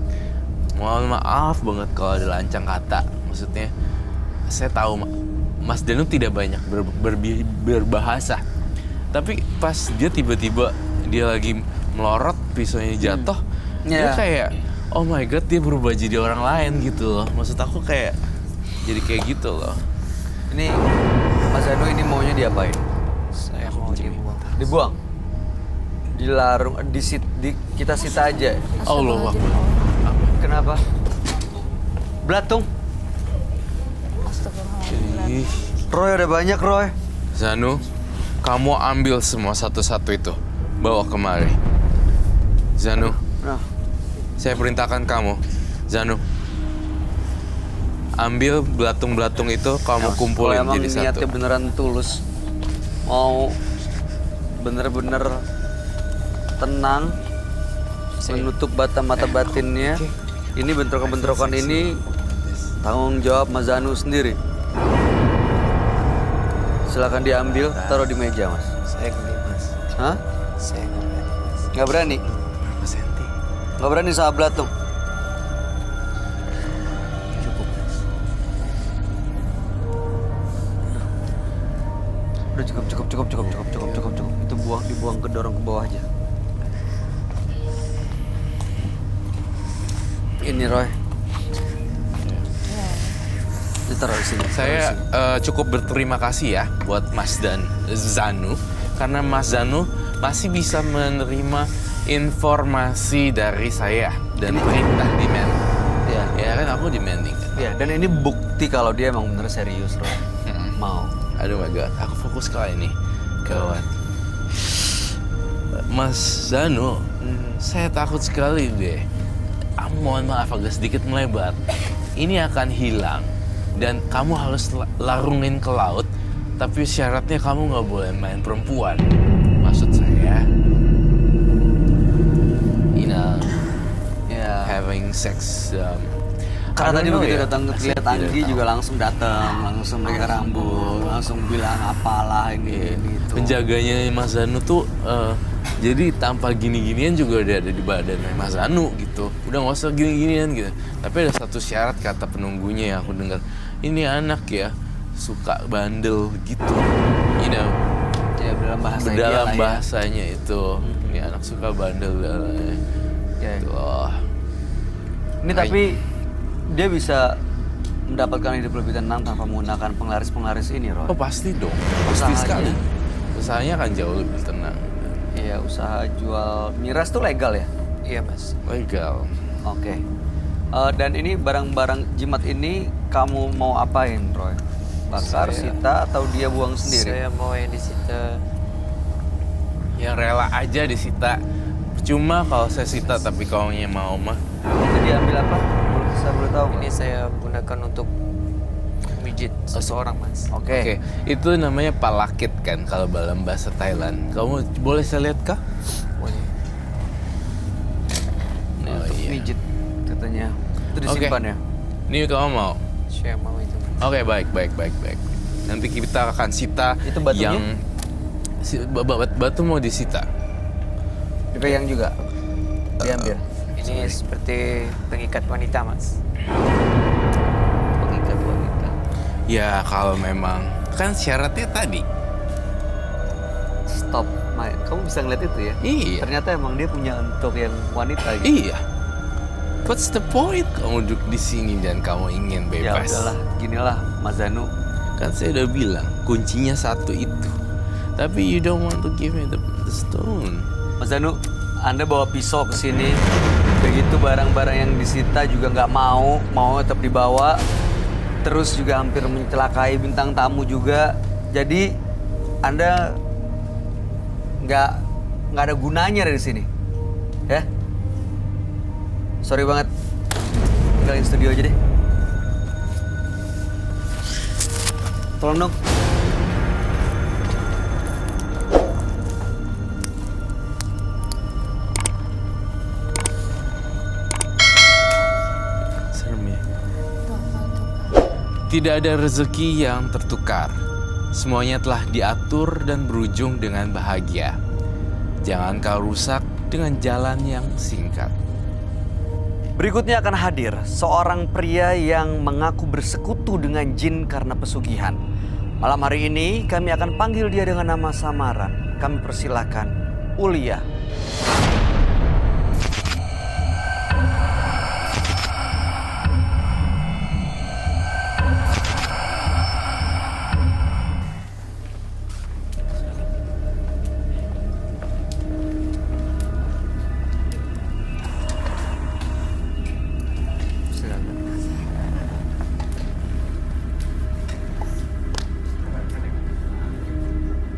Speaker 5: Mohon maaf banget kalau ada lancang kata. Maksudnya, saya tahu Mas Zanu tidak banyak berbahasa. Tapi pas dia tiba-tiba dia lagi melorot, pisaunya jatuh, dia kayak, oh my god, dia berubah jadi orang lain gitu loh. Maksud aku kayak, jadi kayak gitu loh.
Speaker 1: ini Mas Zanu ini maunya diapain?
Speaker 3: Saya mau dibuang.
Speaker 1: Dibuang? Dilarung, kita sita aja.
Speaker 5: Allah Akbar.
Speaker 1: Kenapa? Belatung.
Speaker 2: Astagfirullahaladzim.
Speaker 5: Ih,
Speaker 1: Roy ada banyak, Roy.
Speaker 5: Zanu, kamu ambil semua satu-satu itu. Bawa kemari. Zanu,
Speaker 1: Nah,
Speaker 5: saya perintahkan kamu. Zanu, ambil belatung-belatung itu, kamu
Speaker 1: Mas,
Speaker 5: kumpulin
Speaker 1: kalau emang
Speaker 5: jadi satu.
Speaker 1: niatnya beneran tulus, mau bener-bener tenang, menutup mata batinnya. Ini bentrokan-bentrokan ini tanggung jawab Mas Zanu sendiri. Silakan diambil, taruh di meja, Mas.
Speaker 3: Saya geli, Mas.
Speaker 1: Hah?
Speaker 3: Saya nggak berani, Mas.
Speaker 1: Nggak berani?
Speaker 3: Berapa senti?
Speaker 1: Nggak berani sama belatung?
Speaker 3: Cukup, Mas.
Speaker 1: Udah cukup. Itu dibuang dorong ke bawah aja. Ini Roy. Ditaruh di sini.
Speaker 5: Saya cukup berterima kasih ya buat Mas dan Zanu, karena Mas Zanu masih bisa menerima informasi dari saya dan perintah demand.
Speaker 1: Iya.
Speaker 5: Ya kan aku demanding kan.
Speaker 1: Iya, dan ini bukti kalau dia emang bener serius, Roy. Mau.
Speaker 5: Aduh my god, aku fokus kali ini. Gawat. Mas Zanu, saya takut sekali deh. Mohon maaf agak sedikit melebar. Ini akan hilang dan kamu harus larungin ke laut. Tapi syaratnya kamu nggak boleh main perempuan. Maksud saya,
Speaker 1: Ya.
Speaker 5: having sex.
Speaker 1: Karena tadi begitu
Speaker 5: ya.
Speaker 1: datang lihat Anggi juga langsung datang, langsung pakai rambut, langsung bilang apalah ini itu.
Speaker 5: Penjaganya Mas Zanu tuh jadi tanpa gini-ginian juga udah ada di badannya Mas Zanu gitu. Udah nggak usah gini-ginian gitu. Tapi ada satu syarat kata penunggunya yang aku dengar. Ini anak ya suka bandel gitu. You know,
Speaker 1: Ya dalam bahasa dia
Speaker 5: dalam
Speaker 1: lah ya.
Speaker 5: bahasanya itu. Ini anak suka bandel.
Speaker 1: Ya.
Speaker 5: Gitu. Oh.
Speaker 1: Ini tapi dia bisa mendapatkan hidup lebih tenang tanpa menggunakan penglaris-penglaris ini, Roy.
Speaker 5: Oh pasti dong, pasti
Speaker 1: Usahanya.
Speaker 5: sekali. Usahanya akan jauh lebih tenang.
Speaker 1: Iya, usaha jual miras tuh legal ya?
Speaker 3: Iya, Mas.
Speaker 5: Legal.
Speaker 1: Oke. Dan ini barang-barang jimat ini kamu mau apain, Roy? Bakar,
Speaker 3: Saya-
Speaker 1: sita, atau dia buang sendiri?
Speaker 3: Saya mau yang disita.
Speaker 5: Yang rela aja disita. Cuma kalau saya sita tapi kalau mau mah.
Speaker 1: Itu diambil apa? Saya boleh tahu nggak?
Speaker 3: Ini saya gunakan untuk mijit seseorang, Mas.
Speaker 1: Oke.
Speaker 5: Oke, itu namanya palakit kan kalau dalam bahasa Thailand. Kamu boleh saya lihat kah?
Speaker 3: Boleh.
Speaker 1: Ini
Speaker 5: Oh,
Speaker 1: untuk
Speaker 5: iya.
Speaker 1: pijit katanya. Itu
Speaker 5: Oke.
Speaker 1: disimpan ya?
Speaker 5: Ini kamu mau?
Speaker 3: Saya mau itu, Mas.
Speaker 5: Oke, baik. Nanti kita akan sita
Speaker 1: Itu batunya?
Speaker 5: yang batu mau disita.
Speaker 1: Dipegang juga? Diambil?
Speaker 3: Ini seperti pengikat wanita, Mas.
Speaker 1: Pengikat wanita.
Speaker 5: Ya kalau memang kan syaratnya tadi.
Speaker 1: Stop, Mai. Kamu bisa ngeliat itu ya?
Speaker 5: Iya.
Speaker 1: Ternyata emang dia punya untuk yang wanita gitu.
Speaker 5: Iya. What's the point? Kamu duduk di sini dan kamu ingin
Speaker 1: Ya
Speaker 5: bebas.
Speaker 1: udahlah, ginilah Mas Zanu.
Speaker 5: Kan saya udah bilang kuncinya satu itu. Tapi you don't want to give me the stone.
Speaker 1: Mas Zanu, Anda bawa pisau ke sini. Begitu barang-barang yang disita juga nggak mau tetap dibawa. Terus juga hampir mencelakai bintang tamu juga. Jadi Anda nggak ada gunanya dari sini, ya? Sorry banget, tinggalin studio aja deh. Tolong dong.
Speaker 5: Serem ya. Tidak ada rezeki yang tertukar. Semuanya telah diatur dan berujung dengan bahagia. Jangan kau rusak dengan jalan yang singkat.
Speaker 1: Berikutnya akan hadir seorang pria yang mengaku bersekutu dengan jin karena pesugihan. Malam hari ini kami akan panggil dia dengan nama samaran. Kami persilahkan Ulia.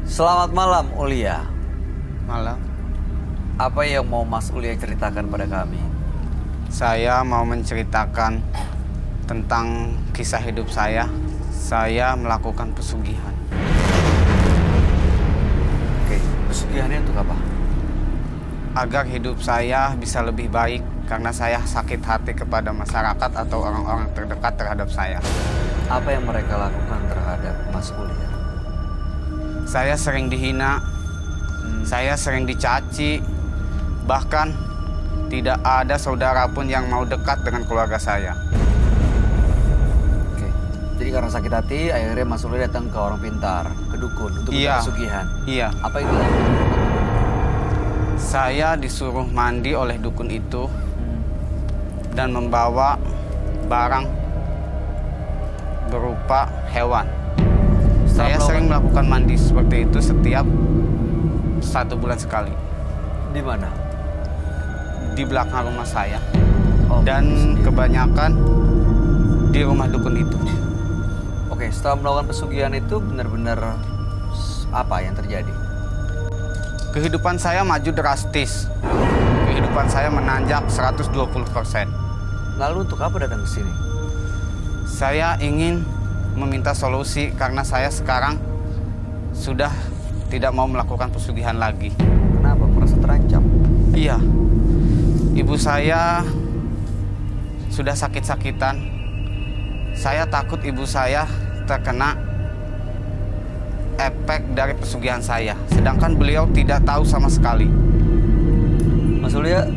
Speaker 1: Selamat malam Ulia.
Speaker 8: Malam,
Speaker 1: Apa yang mau Mas Ulia ceritakan pada kami?
Speaker 8: saya mau menceritakan tentang kisah hidup saya melakukan pesugihan.
Speaker 1: Oke, pesugihannya untuk apa?
Speaker 8: Agar hidup saya bisa lebih baik karena saya sakit hati kepada masyarakat atau orang-orang terdekat terhadap saya.
Speaker 1: Apa yang mereka lakukan terhadap Mas Ulia?
Speaker 8: Saya sering dihina, saya sering dicaci, bahkan tidak ada saudara pun yang mau dekat dengan keluarga saya.
Speaker 1: Oke, jadi karena sakit hati, akhirnya Mas Ulia datang ke orang pintar, ke dukun untuk minta pesugihan.
Speaker 8: Iya.
Speaker 1: Apa itu? Dilakukan?
Speaker 8: Saya disuruh mandi oleh dukun itu dan membawa barang berupa hewan. Saya sering melakukan mandi seperti itu setiap 1 bulan sekali.
Speaker 1: Di mana?
Speaker 8: Di belakang rumah saya.
Speaker 1: Oh,
Speaker 8: Dan kebanyakan di rumah dukun itu.
Speaker 1: Oke, setelah melakukan pesugihan itu benar-benar apa yang terjadi?
Speaker 8: Kehidupan saya maju drastis. Kehidupan saya menanjak 120%.
Speaker 1: Lalu untuk apa datang ke sini?
Speaker 8: Saya ingin meminta solusi karena saya sekarang sudah tidak mau melakukan pesugihan lagi.
Speaker 1: Kenapa? Merasa terancam?
Speaker 8: Iya. Ibu saya sudah sakit-sakitan. Saya takut ibu saya terkena efek dari pesugihan saya. Sedangkan beliau tidak tahu sama sekali.
Speaker 1: Mas Ulia,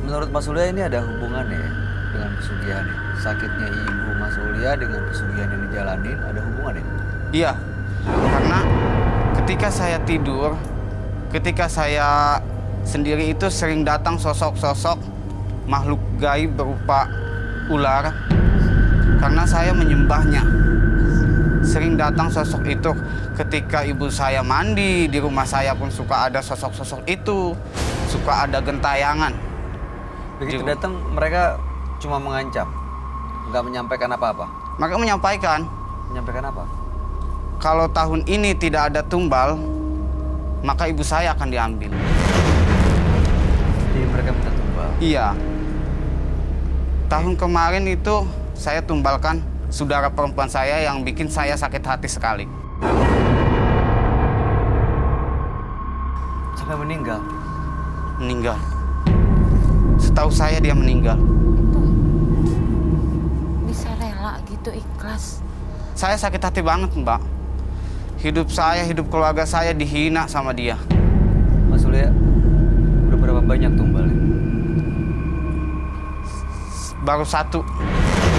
Speaker 1: menurut Mas Ulia ini ada hubungannya ya dengan pesugihan ya? Sakitnya ibu Mas Ulia dengan pesugihan yang dijalanin ada hubungannya?
Speaker 8: Iya, karena ketika saya tidur, ketika saya sendiri itu sering datang sosok-sosok makhluk gaib berupa ular. Karena saya menyembahnya. Sering datang sosok itu. Ketika ibu saya mandi, di rumah saya pun suka ada sosok-sosok itu. Suka ada gentayangan.
Speaker 1: Begitu datang mereka cuma mengancam, nggak menyampaikan apa-apa.
Speaker 8: Mereka menyampaikan,
Speaker 1: Menyampaikan apa?
Speaker 8: kalau tahun ini tidak ada tumbal, maka ibu saya akan diambil.
Speaker 1: Jadi mereka minta tumbal.
Speaker 8: Iya. Tahun kemarin itu saya tumbalkan saudara perempuan saya yang bikin saya sakit hati sekali.
Speaker 1: Sampai meninggal.
Speaker 8: Meninggal. Setahu saya dia meninggal.
Speaker 2: Bisa rela gitu, ikhlas.
Speaker 8: Saya sakit hati banget, Mbak. Hidup saya, hidup keluarga saya dihina sama dia.
Speaker 1: Mas Ulia, udah berapa banyak tumbalnya?
Speaker 8: Baru 1.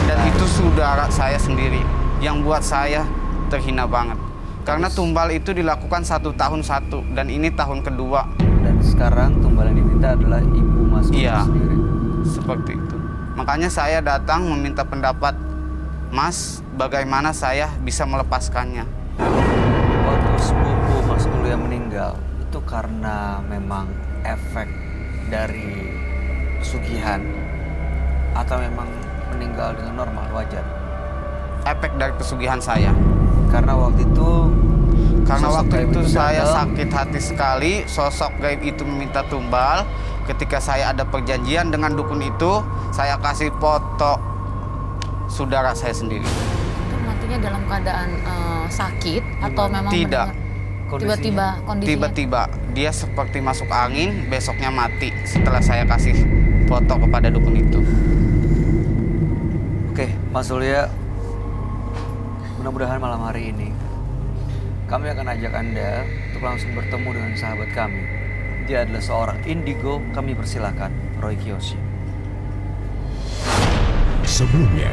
Speaker 8: Dan itu saudara saya sendiri yang buat saya terhina banget. Karena tumbal itu dilakukan 1 tahun 1 dan ini tahun kedua.
Speaker 1: Dan sekarang tumbal yang diminta adalah ibu Mas Ulia
Speaker 8: Iya,
Speaker 1: sendiri.
Speaker 8: seperti itu. Makanya saya datang meminta pendapat Mas, bagaimana saya bisa melepaskannya.
Speaker 1: Waktu sepupu Mas Ulia meninggal, itu karena memang efek dari pesugihan atau memang meninggal dengan normal, wajar?
Speaker 8: Efek dari pesugihan saya.
Speaker 1: Karena waktu itu sosok gaib itu
Speaker 8: saya
Speaker 1: datang.
Speaker 8: sakit hati sekali. Sosok gaib itu meminta tumbal. Ketika saya ada perjanjian dengan dukun itu, saya kasih foto saudara saya sendiri.
Speaker 2: Itu matinya dalam keadaan sakit atau memang
Speaker 8: Tidak.
Speaker 2: tiba-tiba kondisinya?
Speaker 8: Tiba-tiba dia seperti masuk angin, besoknya mati setelah saya kasih foto kepada dukun itu.
Speaker 1: Oke, Mas Ulia, mudah-mudahan malam hari ini kami akan ajak Anda untuk langsung bertemu dengan sahabat kami. Dia adalah seorang indigo, kami persilakan Roy Kiyoshi.
Speaker 4: Sebelumnya,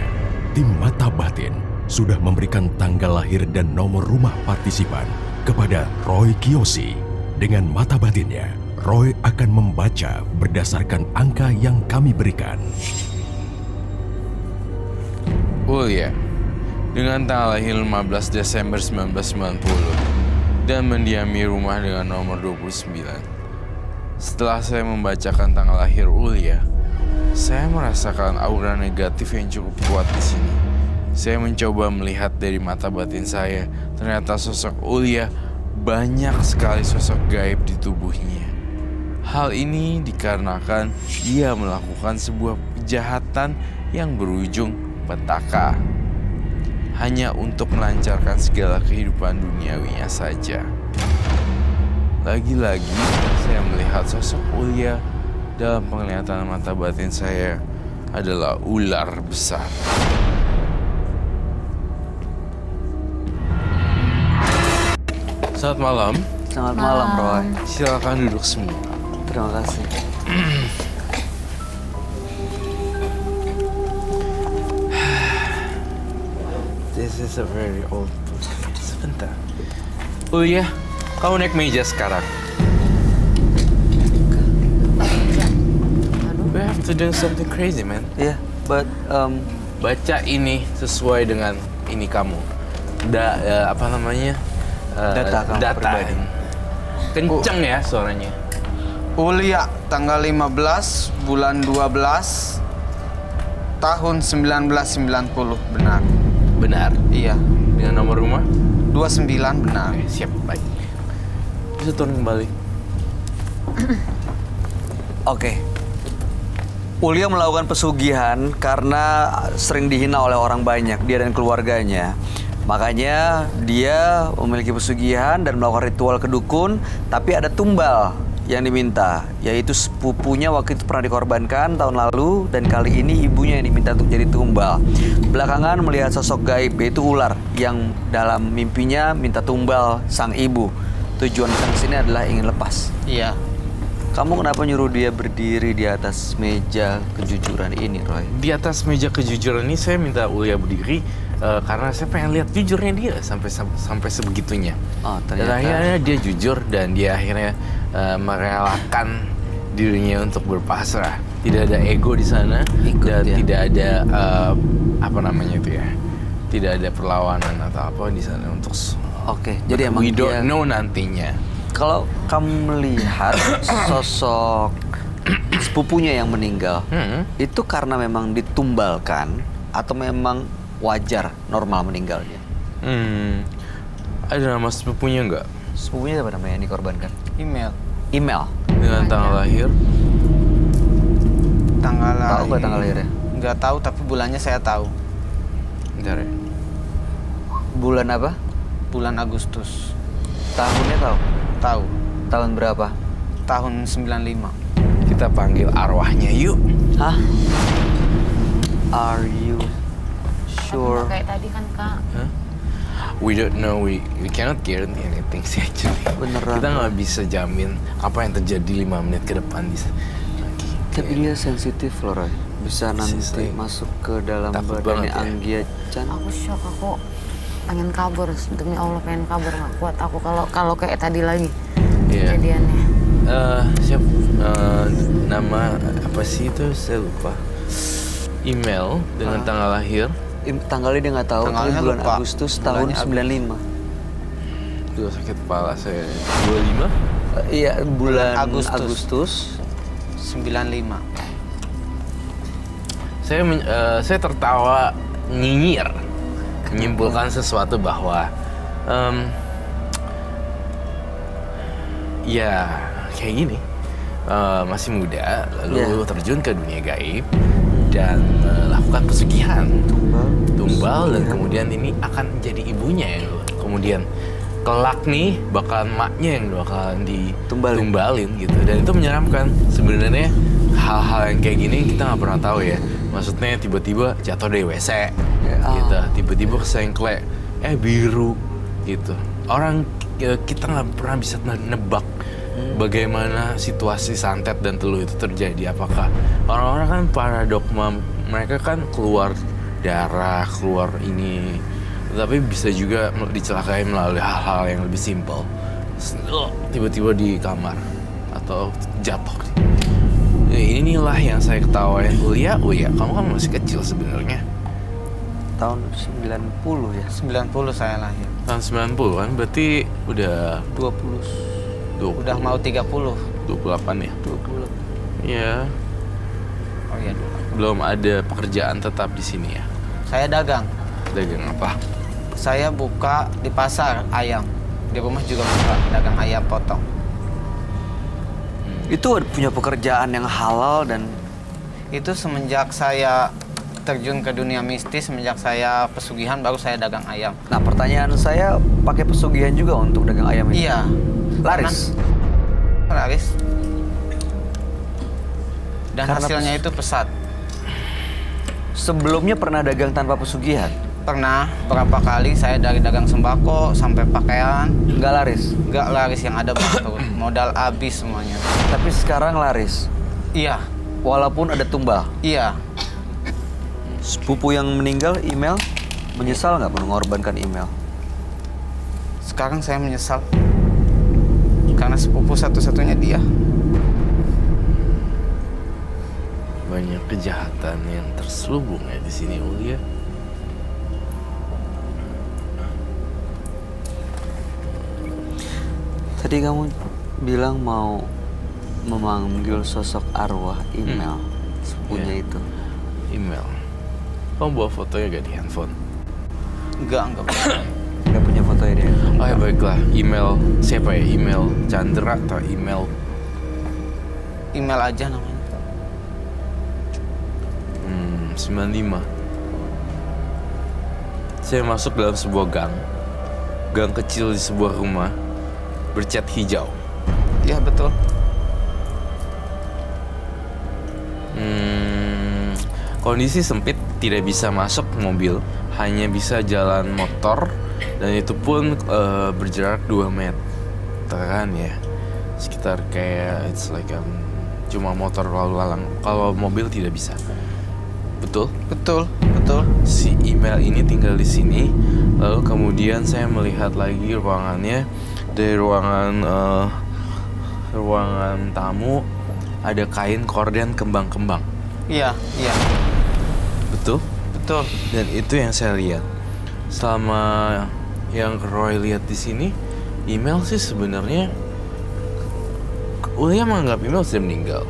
Speaker 4: tim Mata Batin sudah memberikan tanggal lahir dan nomor rumah partisipan kepada Roy Kiyoshi. Dengan mata batinnya, Roy akan membaca berdasarkan angka yang kami berikan.
Speaker 5: Ulia, dengan tanggal lahir 15 Desember 1990 dan mendiami rumah dengan nomor 29. Setelah saya membacakan tanggal lahir Ulia, saya merasakan aura negatif yang cukup kuat di sini. Saya mencoba melihat dari mata batin saya, ternyata sosok Ulia banyak sekali sosok gaib di tubuhnya. Hal ini dikarenakan ia melakukan sebuah kejahatan yang berujung petaka. Hanya untuk melancarkan segala kehidupan duniawinya saja. Lagi-lagi saya melihat sosok Ulya dalam penglihatan mata batin saya adalah ular besar. Selamat malam.
Speaker 1: Selamat malam, Roy.
Speaker 5: Silakan duduk semua.
Speaker 1: Terima kasih.
Speaker 5: This is a very old book. Sebentar. Ulya, kamu naik meja sekarang. We have to do something crazy, man.
Speaker 1: Yeah, but
Speaker 5: Baca ini sesuai dengan ini kamu. Apa namanya?
Speaker 1: Data kamu pribadi.
Speaker 5: Kenceng ya suaranya.
Speaker 8: Ulya, tanggal 15 bulan 12 tahun 1990, benar.
Speaker 5: Benar.
Speaker 8: Iya,
Speaker 5: Dengan nomor rumah?
Speaker 8: 29 benar.
Speaker 5: Oke, siap, baik. Bisa turun kembali.
Speaker 1: Oke. Ulya melakukan pesugihan karena sering dihina oleh orang banyak, dia dan keluarganya. Makanya dia memiliki pesugihan dan melakukan ritual ke dukun, tapi ada tumbal yang diminta, yaitu sepupunya waktu itu pernah dikorbankan tahun lalu, dan kali ini ibunya yang diminta untuk jadi tumbal. Belakangan melihat sosok gaib, yaitu ular, yang dalam mimpinya minta tumbal sang ibu. Tujuan datang ke sini adalah ingin lepas.
Speaker 8: Iya.
Speaker 1: Kamu kenapa nyuruh dia berdiri di atas meja kejujuran ini, Roy?
Speaker 5: Di atas meja kejujuran ini saya minta Ulya berdiri karena saya pengen lihat jujurnya dia sampai sebegitunya.
Speaker 1: Oh,
Speaker 5: Dan
Speaker 1: ternyata.
Speaker 5: akhirnya dia jujur dan dia akhirnya merelakan dirinya untuk berpasrah. Tidak ada ego di sana
Speaker 1: Ikut
Speaker 5: dan
Speaker 1: dia.
Speaker 5: tidak ada apa namanya itu ya. Tidak ada perlawanan atau apa di sana untuk
Speaker 1: Oke, jadi emang
Speaker 5: we
Speaker 1: dia.
Speaker 5: don't know nantinya.
Speaker 1: Kalau kamu melihat sosok sepupunya yang meninggal, itu karena memang ditumbalkan atau memang wajar normal meninggalnya?
Speaker 5: Ada nama sepupunya nggak?
Speaker 1: Sepupunya apa namanya yang dikorbankan?
Speaker 8: Email.
Speaker 1: Email.
Speaker 5: Dengan tanggal lahir?
Speaker 8: Tanggal
Speaker 1: Tahu nggak tanggal lahirnya?
Speaker 8: Nggak tahu, tapi bulannya saya tahu.
Speaker 5: Bentar ya.
Speaker 1: Bulan apa?
Speaker 8: Bulan Agustus.
Speaker 1: Tahunnya tahu?
Speaker 8: Tahu.
Speaker 1: Tahun berapa?
Speaker 8: Tahun 95.
Speaker 5: Kita panggil arwahnya yuk.
Speaker 1: Hah? Are you sure?
Speaker 2: Kayak tadi kan Kak.
Speaker 5: We don't know, we cannot guarantee anything sih actually.
Speaker 1: Beneran.
Speaker 5: Kita nggak bisa jamin apa yang terjadi 5 menit ke depan di
Speaker 1: Tapi dia sensitif loh, Roy. Bisa nanti
Speaker 5: Sisi.
Speaker 1: masuk ke dalam
Speaker 5: Takut
Speaker 1: badannya
Speaker 5: banget ya.
Speaker 1: Anggia Chan.
Speaker 2: Aku shock, aku pengen kabur, demi Allah pengen kabur, nggak kuat aku kalau kayak tadi lagi
Speaker 5: Iya.
Speaker 2: kejadiannya.
Speaker 5: Nama apa sih itu? Saya lupa. Email dengan tanggal lahir.
Speaker 1: Tanggalnya dia nggak tahu, tapi
Speaker 8: Tanggalnya
Speaker 1: bulan
Speaker 8: lupa.
Speaker 1: Agustus tahun
Speaker 8: Bulannya
Speaker 1: 95.
Speaker 5: Duh, sakit kepala saya. 25?
Speaker 1: Iya, bulan
Speaker 8: Agustus.
Speaker 1: Agustus.
Speaker 8: 95.
Speaker 5: Saya tertawa nyinyir, menyimpulkan sesuatu bahwa ya kayak gini, masih muda lalu terjun ke dunia gaib dan melakukan pesugihan tumbal dan kemudian ini akan menjadi ibunya yang kemudian kelak nih bakalan maknya yang bakalan ditumbalin gitu, dan itu menyeramkan sebenarnya. Hal-hal yang kayak gini kita nggak pernah tahu ya, maksudnya tiba-tiba jatuh dari WC gitu, tiba-tiba kesengklek biru gitu. Orang kita nggak pernah bisa nebak bagaimana situasi santet dan teluh itu terjadi. Apakah orang-orang kan para dogma mereka kan keluar darah, keluar ini, tapi bisa juga dicelakai melalui hal-hal yang lebih simpel. Tiba-tiba di kamar atau jatuh. Inilah yang saya ketawain. Ulya, kamu kan masih kecil sebenarnya.
Speaker 1: Tahun 90 ya?
Speaker 8: 90 saya lahir.
Speaker 5: Tahun 90 kan, berarti udah
Speaker 1: 20.
Speaker 8: Udah mau 30.
Speaker 5: 28 ya?
Speaker 1: 20.
Speaker 5: Iya.
Speaker 8: Oh iya,
Speaker 5: Belum ada pekerjaan tetap di sini ya?
Speaker 8: saya dagang.
Speaker 5: Dagang apa?
Speaker 8: Saya buka di pasar ayam. Di rumah juga buka dagang ayam potong.
Speaker 1: Itu punya pekerjaan yang halal dan
Speaker 8: Itu semenjak saya terjun ke dunia mistis semenjak saya pesugihan, baru saya dagang ayam.
Speaker 1: Nah, pertanyaan saya, pakai pesugihan juga untuk dagang ayam ini?
Speaker 8: Iya.
Speaker 1: Laris?
Speaker 8: Laris. Dan
Speaker 1: Karena
Speaker 8: hasilnya itu pesat.
Speaker 1: Sebelumnya pernah dagang tanpa pesugihan?
Speaker 8: Pernah berapa kali saya dari dagang sembako sampai pakaian,
Speaker 1: Nggak laris?
Speaker 8: nggak laris, yang ada bangkrut. Modal habis semuanya.
Speaker 1: Tapi sekarang laris?
Speaker 8: Iya,
Speaker 1: Walaupun ada tumbal?
Speaker 8: iya.
Speaker 1: Sepupu yang meninggal, email, menyesal nggak mengorbankan email?
Speaker 8: Sekarang saya menyesal. Karena sepupu satu-satunya dia.
Speaker 5: Banyak kejahatan yang terselubung ya di sini, Ulia.
Speaker 1: Tadi kamu bilang mau memanggil sosok arwah email, sepupunya
Speaker 5: Iya.
Speaker 1: itu.
Speaker 5: Email. Kamu bawa fotonya gak di handphone?
Speaker 8: Enggak.
Speaker 1: Nggak punya fotonya dia?
Speaker 5: Oh ya baiklah, email siapa ya? Email Chandra atau email
Speaker 8: Email aja namanya.
Speaker 5: 95. Saya masuk dalam sebuah gang kecil di sebuah rumah bercat hijau.
Speaker 8: Iya, betul.
Speaker 5: Kondisi sempit, tidak bisa masuk mobil, hanya bisa jalan motor, dan itu pun berjarak 2 meteran ya, sekitar kayak it's like cuma motor lalu lalang. Kalau mobil tidak bisa. Betul?
Speaker 8: Betul.
Speaker 5: Si email ini tinggal di sini. Lalu kemudian saya melihat lagi ruangannya. Dari ruangan tamu ada kain korden kembang-kembang.
Speaker 8: Iya.
Speaker 5: Betul?
Speaker 8: Betul.
Speaker 5: Dan itu yang saya lihat. Selama yang Roy lihat di sini, email sih sebenarnya Ulia menganggap email sudah meninggal.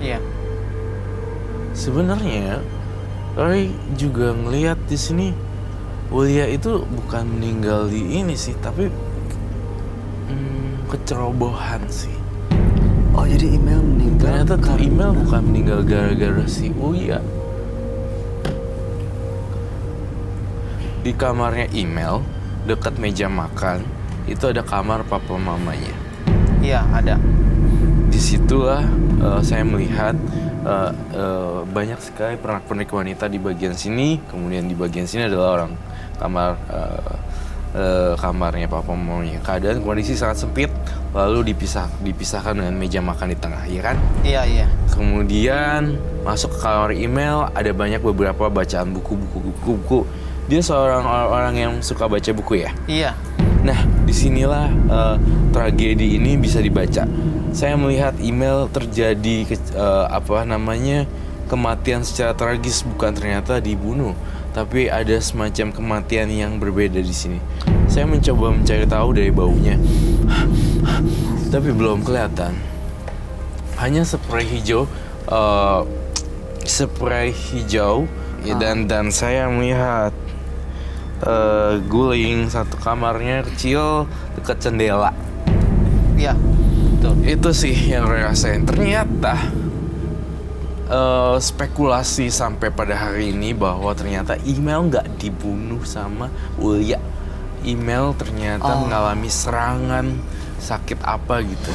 Speaker 8: Iya.
Speaker 5: Sebenarnya Roy juga ngelihat di sini Ulia itu bukan meninggal di ini sih, tapi kecerobohan sih.
Speaker 1: Oh, jadi email meninggal?
Speaker 5: Ternyata tuh email bukan meninggal gara-gara si Uya. Di kamarnya email, dekat meja makan, itu ada kamar papa mamanya.
Speaker 8: Iya, ada.
Speaker 5: Disitulah saya melihat banyak sekali pernak-pernik wanita di bagian sini. Kemudian di bagian sini adalah orang kamarnya papa mamanya. Keadaan kondisi sangat sempit, lalu dipisahkan dengan meja makan di tengah, ya kan?
Speaker 8: Iya.
Speaker 5: Kemudian masuk ke kamar email, ada banyak beberapa bacaan buku. Dia seorang orang yang suka baca buku ya.
Speaker 8: Iya.
Speaker 5: Nah, disinilah tragedi ini bisa dibaca. Saya melihat email terjadi kematian secara tragis, bukan ternyata dibunuh, tapi ada semacam kematian yang berbeda di sini. Saya mencoba mencari tahu dari baunya, tapi belum kelihatan. Hanya spray hijau, ya, dan saya melihat guling satu kamarnya kecil dekat jendela.
Speaker 8: Iya. Betul.
Speaker 5: Itu sih yang saya rasain. Ternyata spekulasi sampai pada hari ini bahwa ternyata email nggak dibunuh sama Ulia. Email ternyata mengalami serangan sakit apa gitu.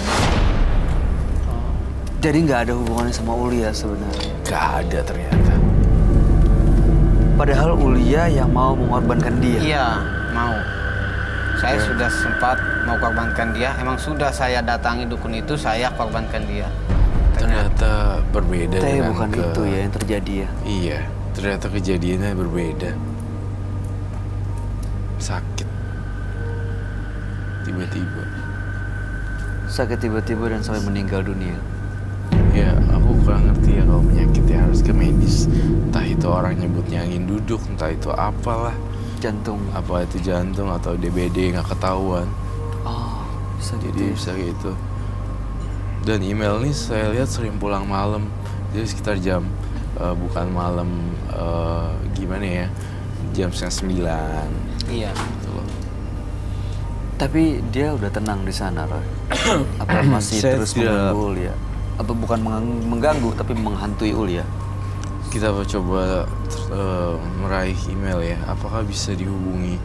Speaker 1: Jadi nggak ada hubungannya sama Ulia sebenarnya?
Speaker 5: Nggak ada ternyata.
Speaker 1: Padahal Ulia yang mau mengorbankan dia?
Speaker 8: Iya, mau. Saya sudah sempat mau korbankan dia. Emang sudah saya datangi dukun itu, saya korbankan dia.
Speaker 5: Ternyata berbeda
Speaker 1: Tapi
Speaker 5: dengan
Speaker 1: bukan itu ya yang terjadi ya?
Speaker 5: Iya, ternyata kejadiannya berbeda. Sakit. Tiba-tiba.
Speaker 1: Sakit tiba-tiba dan sampai meninggal dunia.
Speaker 5: Ya, aku kurang ngerti ya kalau penyakit ya harus ke medis. Entah itu orang nyebutnya angin duduk, entah itu apalah.
Speaker 1: Jantung.
Speaker 5: Apa itu jantung atau DBD nggak ketahuan.
Speaker 1: Oh, bisa
Speaker 5: Jadi
Speaker 1: gitu.
Speaker 5: bisa gitu. Dan email ini saya lihat sering pulang malam. Jadi sekitar jam bukan malam gimana ya? Jam 9:30.
Speaker 8: Iya.
Speaker 5: Gitu loh.
Speaker 1: Tapi dia udah tenang di sana, Roy? Apa masih
Speaker 5: Saya
Speaker 1: terus
Speaker 5: tidak-
Speaker 1: mengganggu Ulia? Apa bukan mengganggu tapi menghantui Ulia?
Speaker 5: kita coba meraih email ya. Apakah bisa dihubungi?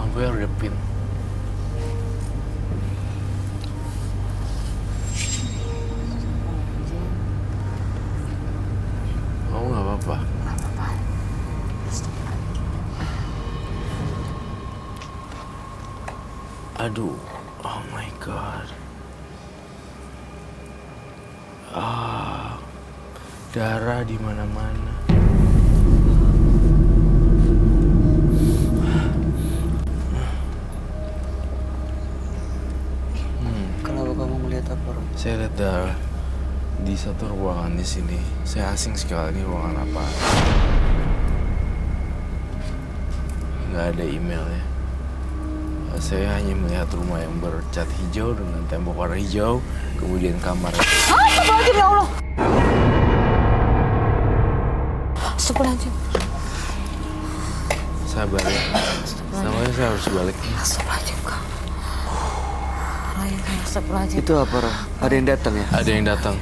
Speaker 5: Hampir ada pin. Kamu nggak apa-apa?
Speaker 2: Nggak apa-apa.
Speaker 5: Aduh, oh my god. Darah di mana-mana.
Speaker 1: Kenapa kamu melihat apa, Roy?
Speaker 5: Saya lihat darah di satu ruangan di sini. Saya asing sekali, ini ruangan apa? Nggak ada email ya. Saya hanya melihat rumah yang bercat hijau dengan tembok warna hijau, kemudian kamar.
Speaker 2: Astagfirullahaladzim, ya Allah. Astagfirullahaladzim.
Speaker 5: Sabar ya. Namanya saya harus balik.
Speaker 2: Astagfirullahaladzim, Kak. Roy, astagfirullahaladzim.
Speaker 1: Itu apa, Roy? Ada yang datang ya?
Speaker 5: Ada yang datang,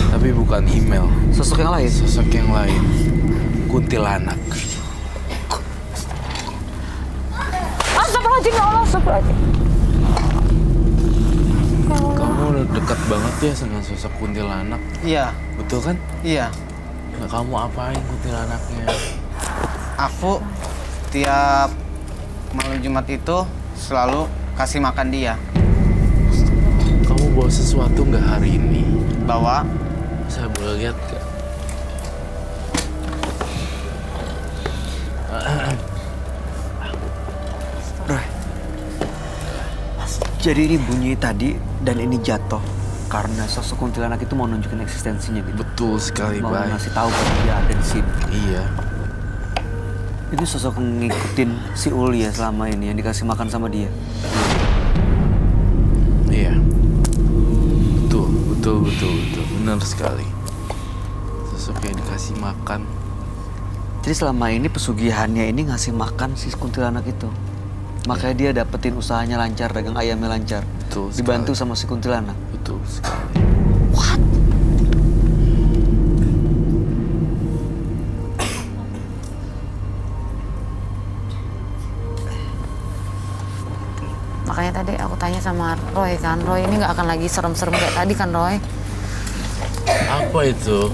Speaker 5: tapi bukan email.
Speaker 1: Sosok yang lain?
Speaker 5: Sosok yang lain. Kuntilanak.
Speaker 2: Astagfirullahaladzim, ya Allah. Astagfirullahaladzim.
Speaker 5: Kamu udah dekat banget ya dengan sosok kuntilanak.
Speaker 8: Iya,
Speaker 5: Betul kan?
Speaker 8: iya.
Speaker 5: Nah, kamu apain kuntilanaknya?
Speaker 8: Aku tiap malam Jumat itu selalu kasih makan dia.
Speaker 5: Kamu bawa sesuatu nggak hari ini?
Speaker 8: Bawa.
Speaker 5: Saya boleh lihat nggak?
Speaker 1: Roy. Jadi ini bunyi tadi dan ini jatuh karena sosok kuntilanak itu mau nunjukin eksistensinya gitu.
Speaker 5: Betul sekali,
Speaker 1: Mau
Speaker 5: Bay.
Speaker 1: ngasih tahu kalau dia ada di sini.
Speaker 5: Iya.
Speaker 1: Ini sosok ngikutin si Uli ya selama ini yang dikasih makan sama dia.
Speaker 5: Iya. Betul. Benar sekali. Sosok yang dikasih makan.
Speaker 1: Jadi selama ini pesugihannya ini ngasih makan si kuntilanak itu. Makanya dia dapetin usahanya lancar, dagang ayamnya lancar.
Speaker 5: Betul sekali.
Speaker 1: Dibantu sama si kuntilanak.
Speaker 5: Betul sekali.
Speaker 2: What? Makanya tadi aku tanya sama Roy kan, Roy ini nggak akan lagi serem-serem kayak tadi kan, Roy?
Speaker 5: Apa itu?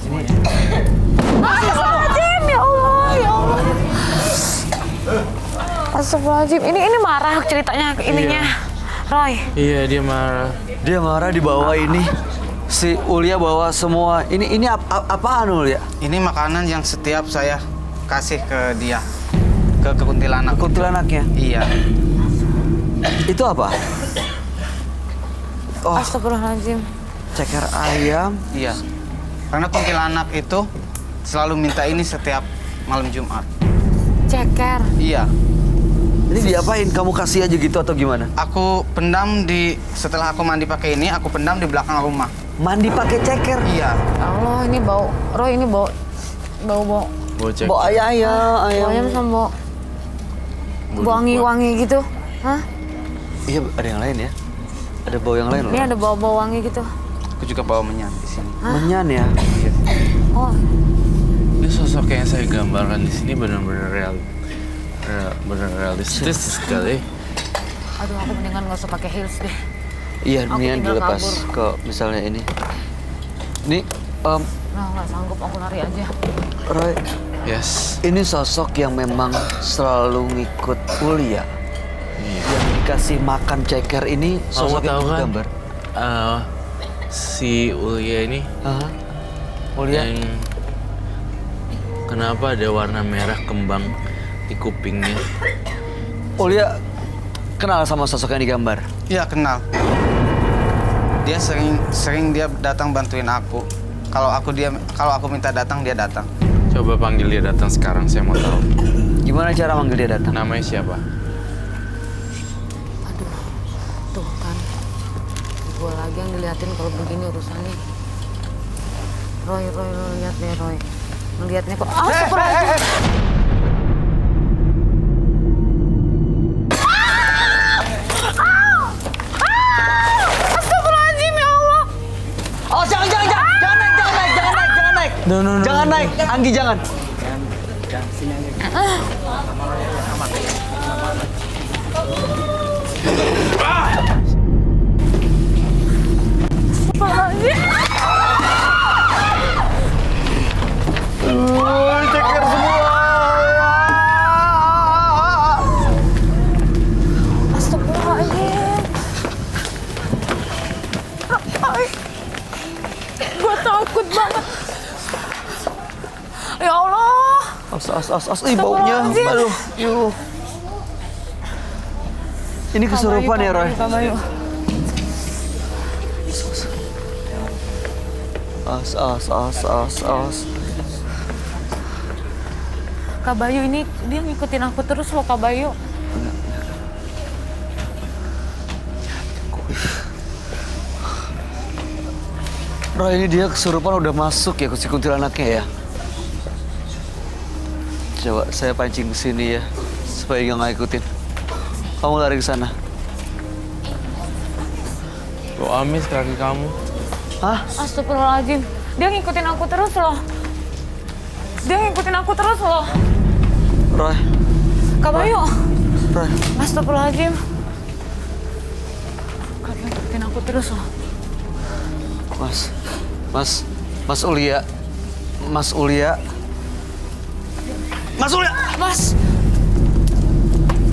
Speaker 2: Astagfirullahaladzim, ya Allah, ya Allah. Astagfirullahaladzim, ini marah ceritanya ininya, Roy.
Speaker 5: Iya, dia marah.
Speaker 1: Dia marah dibawa ini. Si Ulia bawa semua. Ini apaan Ulia?
Speaker 8: Ini makanan yang setiap saya kasih ke dia. Ke kuntilanak.
Speaker 1: Kuntilanaknya.
Speaker 8: Iya.
Speaker 1: Itu apa? Oh,
Speaker 2: Astagfirullahaladzim.
Speaker 1: ceker ayam.
Speaker 8: Iya. Karena kuntilanak itu selalu minta ini setiap malam Jumat.
Speaker 2: Ceker.
Speaker 8: Iya.
Speaker 1: Ini diapain? Kamu kasih aja gitu atau gimana?
Speaker 8: Aku pendam setelah aku mandi pakai ini, aku pendam di belakang rumah.
Speaker 1: Mandi pakai ceker.
Speaker 8: Iya.
Speaker 2: Ya Allah, ini bau. Roy, ini bau
Speaker 5: Bocek.
Speaker 1: Bawa
Speaker 2: ayam sama bau wangi-wangi gitu. Hah?
Speaker 1: Iya, ada yang lain ya. Ada bau yang lain loh.
Speaker 2: Ini ada bau-bau wangi gitu.
Speaker 8: Aku juga bawa menyan di sini.
Speaker 1: Menyan ya.
Speaker 2: Oh,
Speaker 5: Ini sosok yang saya gambarkan di sini benar-benar realistis sekali.
Speaker 2: aduh aku mendingan nggak usah pakai heels deh.
Speaker 1: Iya,
Speaker 2: Aku
Speaker 1: mendingan
Speaker 2: tinggal
Speaker 1: dilepas
Speaker 2: kabur.
Speaker 1: ke misalnya ini. Ini,
Speaker 2: Nah, nggak sanggup, aku lari aja.
Speaker 1: Roy,
Speaker 5: Yes.
Speaker 1: ini sosok yang memang selalu ngikut Ulia.
Speaker 5: Iya.
Speaker 1: Yang dikasih makan ceker ini sosok
Speaker 5: Kamu tahu
Speaker 1: yang
Speaker 5: kan?
Speaker 1: gambar.
Speaker 5: Si Ulia ini
Speaker 1: Aha. Ulia.
Speaker 5: yang kenapa ada warna merah kembang di kupingnya?
Speaker 1: Ulia kenal sama sosok yang digambar.
Speaker 8: Iya, kenal. Dia sering dia datang bantuin aku. Kalau aku minta datang, dia datang.
Speaker 5: Coba panggil dia datang sekarang, saya mau tahu.
Speaker 1: Gimana cara manggil dia datang?
Speaker 5: Namanya siapa?
Speaker 2: Aduh, tuh kan. Gue lagi yang diliatin kalau begini urusannya. Roy, lihat deh Roy. Ngeliatnya kok. Astagfirullahaladzim. Astagfirullahaladzim, ya Allah.
Speaker 1: Oh, jangan naik.
Speaker 5: No.
Speaker 1: Jangan naik, Anggi jangan. Ceker semua.
Speaker 2: Astagfirullahaladzim. Gue takut banget. Ya Allah.
Speaker 1: As. Ih, baunya.
Speaker 2: Astagfirullahaladzim.
Speaker 1: Aduh, yuk. Ini kesurupan ya, Roy?
Speaker 2: Kak Bayu.
Speaker 1: As.
Speaker 2: Kak Bayu ini dia ngikutin aku terus loh, Kak Bayu.
Speaker 1: Roy, ini dia kesurupan udah masuk ya ke si kuntilanaknya ya. Coba saya pancing ke sini ya, supaya dia nggak ikutin. Kamu lari ke sana.
Speaker 5: Lo amis kaki kamu.
Speaker 1: Hah?
Speaker 2: Astagfirullahaladzim. Dia ngikutin aku terus loh.
Speaker 1: Roy,
Speaker 2: Kak Bayu.
Speaker 1: Roy.
Speaker 2: Astagfirullahaladzim. Kak Bayu ngikutin aku terus loh.
Speaker 1: Mas Ulia. Mas.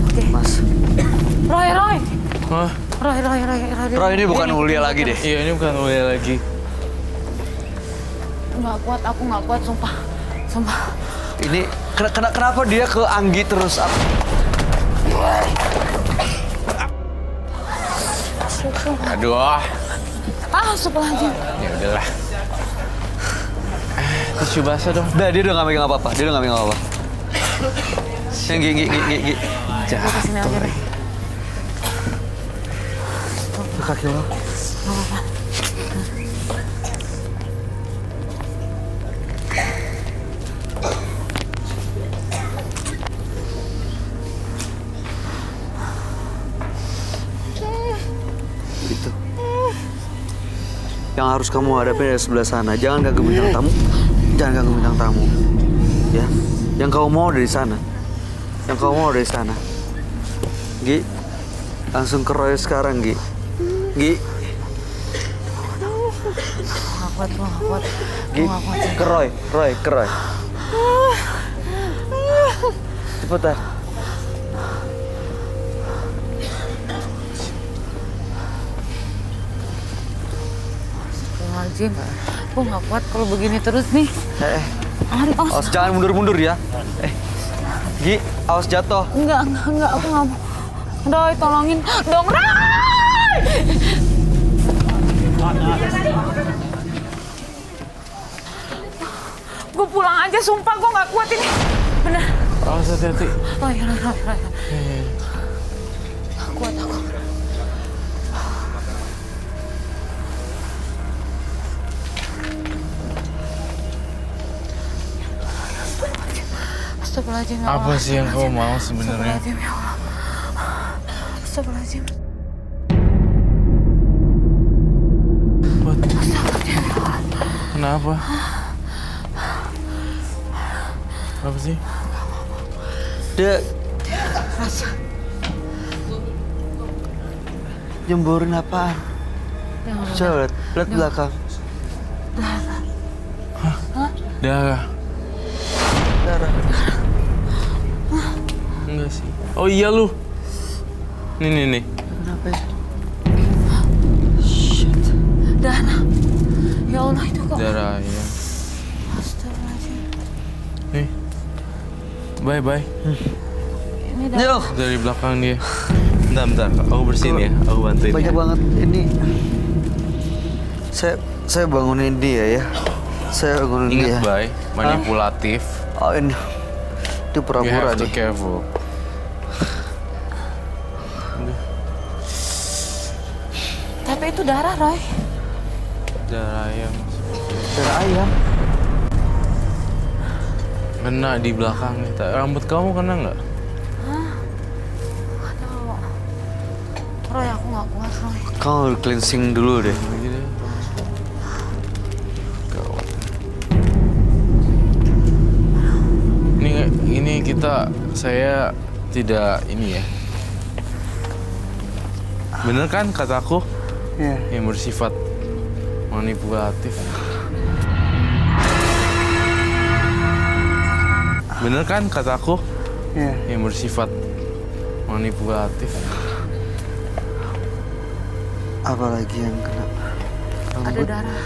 Speaker 2: Oke.
Speaker 1: Mas.
Speaker 2: Roy.
Speaker 5: Hah?
Speaker 1: Roy ini bukan Ulia lagi deh.
Speaker 5: Iya, ini bukan Ulia lagi.
Speaker 2: Aku nggak kuat, sumpah.
Speaker 1: Ini kenapa dia ke Anggi terus?
Speaker 5: Aduh.
Speaker 2: Astagfirullahaladzim.
Speaker 5: Ya udahlah. Tisu basah dong.
Speaker 1: Dia udah nggak megang apa-apa. Yang Gi.
Speaker 2: Gue kesini aja deh.
Speaker 1: Kaki lo. Gitu. Yang harus kamu hadapi dari sebelah sana. Jangan ganggu bintang tamu. Ya. Yang kamu mau dari sana. Gi, langsung ke Roy sekarang, Gi. Gi,
Speaker 2: Nggak kuat.
Speaker 1: Gi, ke Roy. Cepetan.
Speaker 2: Astagfirullahaladzim. Gue nggak kuat kalau begini terus nih.
Speaker 1: Awas jangan mundur ya. Gi, awas jatuh.
Speaker 2: Enggak, aku nggak mau. Roy, tolongin dong, Roy! Gue pulang aja, sumpah gue nggak kuat ini. Bener.
Speaker 5: Awas hati-hati.
Speaker 2: Roy. Nggak kuat aku. Astagfirullahaladzim, ya Allah.
Speaker 5: Apa sih yang kau mau sebenarnya?
Speaker 2: Astagfirullahaladzim, ya Allah. Astagfirullahaladzim.
Speaker 5: Kenapa? Apa sih?
Speaker 1: Dia jemburin apaan? Coba lihat belakang.
Speaker 5: Darah. Enggak sih. Oh iya lu. Nih.
Speaker 1: Kenapa ya?
Speaker 2: Darah. Ya Allah, itu kok.
Speaker 5: Darah ya.
Speaker 2: Astagfirullahaladzim.
Speaker 5: Nih. Bye.
Speaker 2: Ini darah.
Speaker 1: Yo,
Speaker 5: Dari belakang dia. Bentar. Aku bersihin ya. Aku bantuin.
Speaker 1: banyak banget ini. Saya bangunin dia ya. Saya bangunin dia.
Speaker 5: Ingat, Bay. Manipulatif.
Speaker 1: Oh, ini. Itu
Speaker 5: You
Speaker 1: pura-pura
Speaker 5: have to
Speaker 1: nih.
Speaker 5: careful.
Speaker 2: Tapi itu darah, Roy.
Speaker 5: Darah ayam.
Speaker 1: Darah ayam.
Speaker 5: Kena di belakang nih. Rambut kamu kena nggak?
Speaker 2: Nggak tahu. Roy, aku nggak kuat, Roy.
Speaker 1: Kamu cleansing dulu deh.
Speaker 5: Lagi deh. ini saya tidak ini ya. Bener kan kataku?
Speaker 1: Iya.
Speaker 5: Yang bersifat manipulatif. Bener kan kataku?
Speaker 1: Iya.
Speaker 5: Yang bersifat manipulatif.
Speaker 1: Apalagi yang kena
Speaker 2: Ada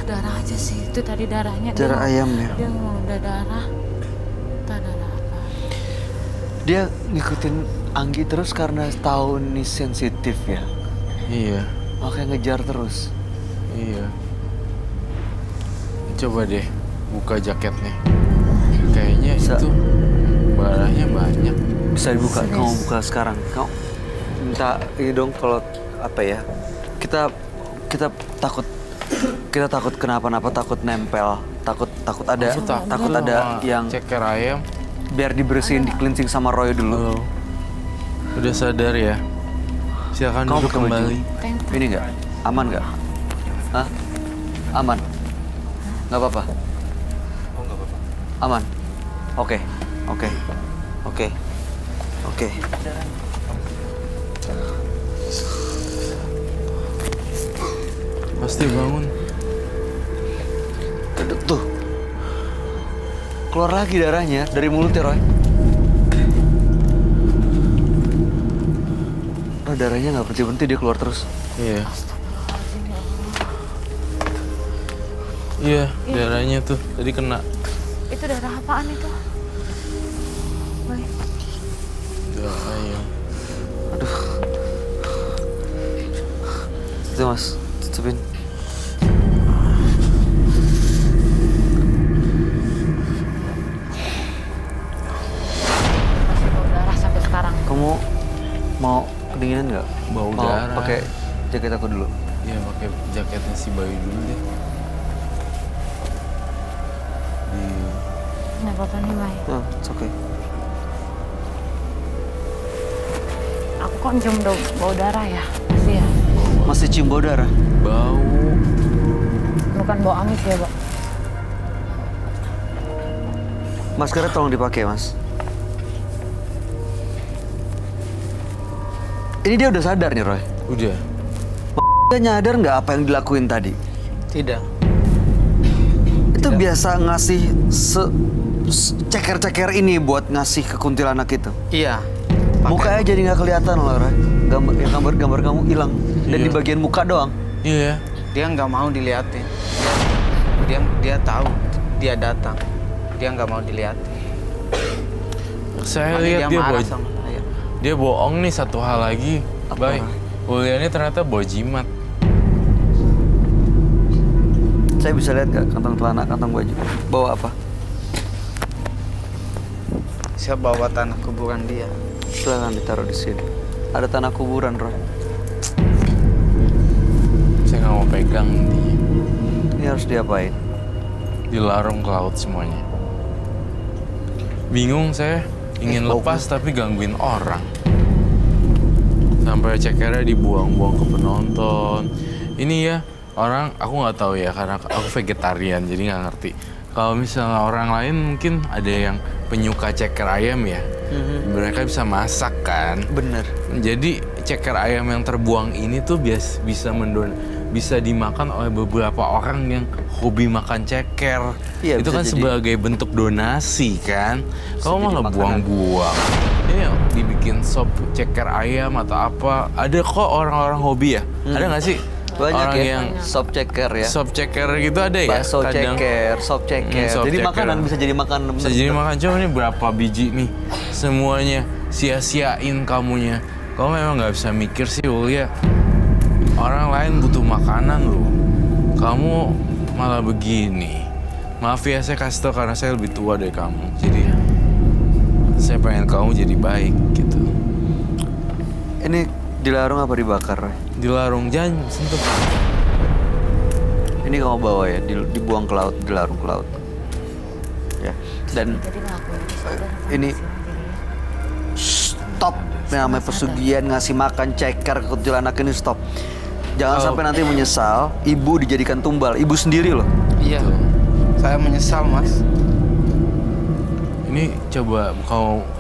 Speaker 2: darah aja sih. Itu tadi darahnya.
Speaker 1: darah ayam ya.
Speaker 2: Dia mau udah darah. Tak darah apa.
Speaker 1: Dia ngikutin Anggi terus karena tahu ini sensitif ya.
Speaker 5: Iya,
Speaker 1: Makanya ngejar terus.
Speaker 5: iya. Coba deh buka jaketnya. Kayaknya
Speaker 1: Bisa.
Speaker 5: itu barangnya banyak.
Speaker 1: Bisa dibuka. Kamu buka sekarang. Kamu minta ini dong kalau apa ya? Kita takut kenapa-napa, takut nempel, takut ada
Speaker 5: Aku
Speaker 1: takut ada
Speaker 5: sama
Speaker 1: yang
Speaker 5: ceker ayam.
Speaker 1: biar dibersihin, di cleansing sama Roy dulu.
Speaker 5: Halo. Udah sadar ya? Silakan
Speaker 1: Kamu
Speaker 5: duduk
Speaker 1: pakai baju
Speaker 5: kembali.
Speaker 1: ini nggak? Aman nggak? Hah? Aman? Nggak apa-apa? Oh nggak apa-apa. Aman? Oke.
Speaker 5: Pasti bangun.
Speaker 1: Tuh. Keluar lagi darahnya dari mulutnya Roy. Oh, darahnya nggak berhenti-berhenti, dia keluar terus.
Speaker 5: Iya. Iya, darahnya tuh tadi kena.
Speaker 2: Itu darah apaan itu? Boy.
Speaker 5: Darah ayam.
Speaker 1: Itu mas, tutupin.
Speaker 2: Masih bau darah sampai sekarang.
Speaker 1: Kamu mau kedinginan nggak?
Speaker 5: Bau
Speaker 1: Mau
Speaker 5: darah.
Speaker 1: pakai jaket aku dulu.
Speaker 5: Iya, pakai jaketnya si Bayu dulu deh.
Speaker 2: Nggak apa-apa nih, Mai.
Speaker 1: Oh, it's okay.
Speaker 2: Aku kok cium bau darah ya? Masih ya?
Speaker 1: Masih cium bau darah?
Speaker 5: Bau.
Speaker 2: Bukan bau amis ya, Pak?
Speaker 1: Maskernya tolong dipakai, Mas. Ini dia udah sadar nih, Roy.
Speaker 5: Udah.
Speaker 1: Dia nyadar nggak apa yang dilakuin tadi?
Speaker 8: Tidak.
Speaker 1: Itu biasa ngasih ceker-ceker ini buat ngasih ke kuntilanak itu.
Speaker 8: Iya.
Speaker 1: Mukanya jadi nggak kelihatan loh, Roy. Gambar kamu hilang. Dan
Speaker 5: Iya.
Speaker 1: di bagian muka doang.
Speaker 5: Iya.
Speaker 8: Dia nggak mau diliatin. Dia tahu dia datang. Dia nggak mau diliatin.
Speaker 5: Saya
Speaker 8: Makanya
Speaker 5: lihat dia
Speaker 8: marah
Speaker 5: bawa,
Speaker 8: sama saya.
Speaker 5: dia bohong nih satu hal lagi.
Speaker 1: Apa?
Speaker 5: Baik. Kuliahnya ternyata bawa jimat.
Speaker 1: Saya bisa lihat nggak kantong celana, kantong baju? Bawa apa?
Speaker 8: Saya bawa tanah kuburan dia.
Speaker 1: Silakan ditaruh di sini. Ada tanah kuburan, Roy.
Speaker 5: Saya nggak mau pegang intinya.
Speaker 1: Ini harus diapain?
Speaker 5: Dilarung ke laut semuanya. Bingung saya. Ingin lepas tapi gangguin orang. Sampai cekernya dibuang-buang ke penonton. Ini ya orang, aku nggak tahu ya karena aku vegetarian jadi nggak ngerti. Kalau misalnya orang lain mungkin ada yang penyuka ceker ayam ya. Mereka bisa masak kan.
Speaker 1: Bener.
Speaker 5: Jadi ceker ayam yang terbuang ini tuh bisa dimakan oleh beberapa orang yang hobi makan ceker.
Speaker 1: Iya,
Speaker 5: itu
Speaker 1: bisa
Speaker 5: kan
Speaker 1: jadi.
Speaker 5: sebagai bentuk donasi kan. Kamu
Speaker 1: jadi
Speaker 5: malah
Speaker 1: makanan.
Speaker 5: buang-buang. Iya, dibikin sop ceker ayam atau apa. Ada kok orang-orang hobi ya. Ada nggak sih?
Speaker 1: Banyak
Speaker 5: orang
Speaker 1: ya.
Speaker 5: yang
Speaker 1: Sop ceker ya.
Speaker 5: sop ceker gitu ada ya?
Speaker 1: Bakso ceker, sop ceker.
Speaker 5: Sop
Speaker 1: Jadi
Speaker 5: ceker.
Speaker 1: makanan bisa jadi makanan.
Speaker 5: Bisa jadi makan. Coba ini berapa biji nih. Semuanya sia-siain kamunya. Kamu memang nggak bisa mikir sih, Ulia. Orang lain butuh makanan loh. Kamu malah begini. Maaf ya, saya kasih tau karena saya lebih tua dari kamu. Jadi saya pengen kamu jadi baik gitu.
Speaker 1: Ini dilarung apa dibakar, Roy?
Speaker 5: Dilarung, jangan sentuh.
Speaker 1: Ini kamu bawa ya, dibuang ke laut, dilarung ke laut. Ya. Dan
Speaker 2: Jadi ngelakuin itu sadar.
Speaker 1: ini stop. Namanya pesugihan ngasih makan ceker ke kuntilanak ini stop. Jangan sampai nanti menyesal, ibu dijadikan tumbal. Ibu sendiri loh.
Speaker 8: Iya. Saya menyesal, Mas.
Speaker 5: Ini Ini coba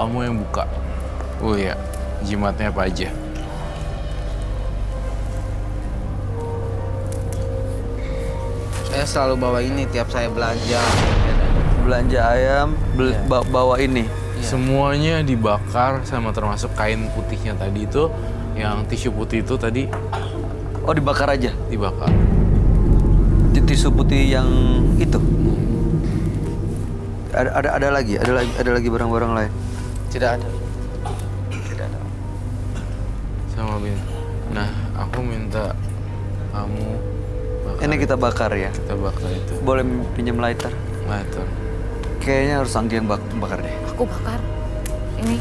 Speaker 5: kamu yang buka. Oh ya, jimatnya apa aja?
Speaker 8: Saya selalu bawa ini tiap saya belanja.
Speaker 1: Belanja ayam, bawa ini.
Speaker 5: Semuanya dibakar sama termasuk kain putihnya tadi itu, yang tisu putih itu tadi
Speaker 1: Oh, dibakar aja.
Speaker 5: dibakar.
Speaker 1: Tisu putih yang itu. Ada lagi barang-barang lain.
Speaker 8: Tidak ada.
Speaker 5: Sama Bin. Nah, aku minta kamu bakar.
Speaker 1: Ini kita bakar ya.
Speaker 5: Kita bakar itu.
Speaker 1: Boleh pinjam lighter?
Speaker 5: Lighter.
Speaker 1: Kayaknya harus Anggi yang bakar deh.
Speaker 2: Aku bakar. Ini.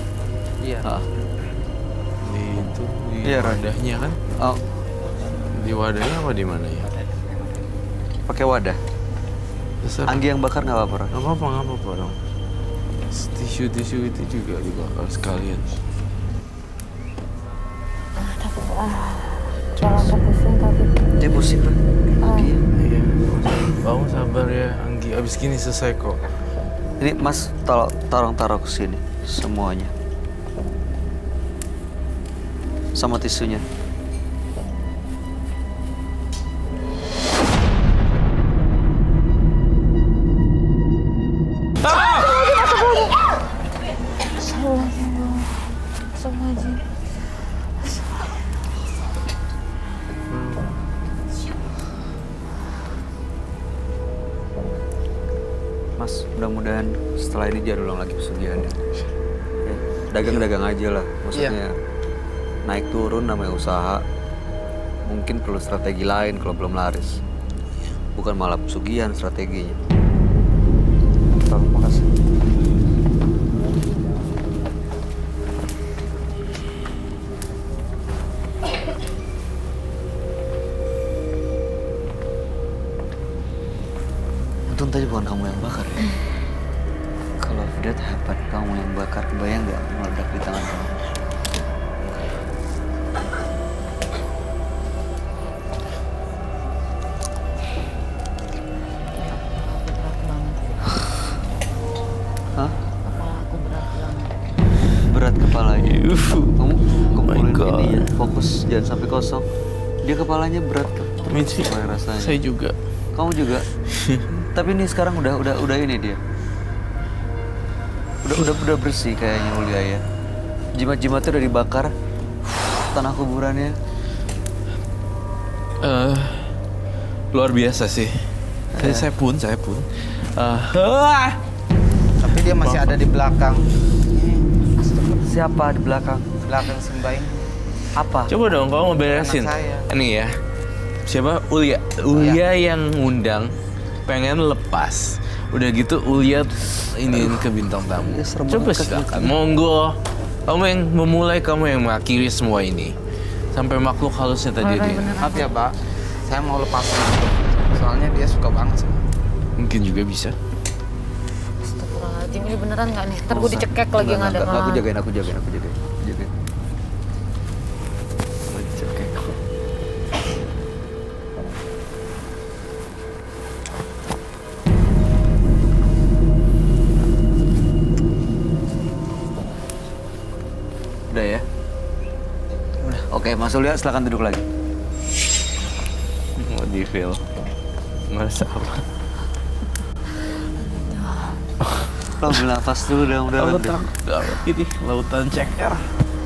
Speaker 8: Iya.
Speaker 1: Ah.
Speaker 5: Di itu di
Speaker 1: Iya, Ron.
Speaker 5: wadahnya kan?
Speaker 1: Oh,
Speaker 5: Di wadahnya apa di mana ya?
Speaker 1: pakai wadah.
Speaker 5: Terserah.
Speaker 1: Anggi yang bakar nggak apa-apa. Ron?
Speaker 5: Nggak apa-apa dong. Tisu-tisu itu juga dibakar sekalian.
Speaker 2: Kalau aku pusing tapi.
Speaker 1: Dia pusing Ron. Anggi ya.
Speaker 5: Iya. Kamu sabar ya, Anggi. Abis gini selesai kok.
Speaker 1: Ini Mas taruh ke sini semuanya. Sama tisunya. Mas, mudah-mudahan setelah ini jangan ulang lagi pesugihannya. Ya, dagang-dagang aja lah. Maksudnya naik turun namanya usaha. Mungkin perlu strategi lain kalau belum laris. Bukan malah pesugihan strateginya. Terima kasih. Untung tadi bukan kamu yang bakar ya. Kalau that happen, kamu yang bakar, kebayang nggak meledak di tangan kamu?
Speaker 2: Berat banget.
Speaker 1: Hah?
Speaker 2: Kepala aku berat banget.
Speaker 1: Berat kepalanya. Kamu kumpulin
Speaker 5: God.
Speaker 1: ini ya, fokus jangan sampai kosong. Dia kepalanya berat tuh.
Speaker 5: Mitzi,
Speaker 1: Gimana rasanya?
Speaker 5: saya juga.
Speaker 1: Kamu juga. Tapi ini sekarang udah ini dia. Udah bersih kayaknya Ulia ya. Jimat-jimatnya udah dibakar. Tanah kuburannya.
Speaker 5: Luar biasa sih. Saya pun.
Speaker 8: Tapi dia masih ada di belakang.
Speaker 1: Siapa di belakang?
Speaker 8: Belakang Simbain.
Speaker 1: Apa?
Speaker 5: Coba dong kamu beresin.
Speaker 8: Anak saya.
Speaker 5: Ini ya. Siapa? Ulia yang ngundang pengen lepas. Udah gitu Ulia iniin ke bintang tamu.
Speaker 1: Ya, serem
Speaker 5: Coba
Speaker 1: banget
Speaker 5: silakan. Monggo. Kamu yang memulai, kamu yang mengakhiri semua ini. Sampai makhluk halusnya tadi dia.
Speaker 8: Maaf ya, Pak. Saya mau lepasin itu. Soalnya dia suka banget sama.
Speaker 5: Mungkin juga bisa.
Speaker 2: Astagfirullahaladzim, ini beneran nggak nih? Ntar gue dicekek lagi yang ada.
Speaker 1: Aku jagain. Aku jagain. Aku cekek. Udah ya? Udah. Oke, Mas Ulia silakan duduk lagi.
Speaker 5: Mau di feel. Ngerasa apa?
Speaker 1: Lo ambil nafas dulu udah.
Speaker 5: Aku takut banget ini lautan ceker.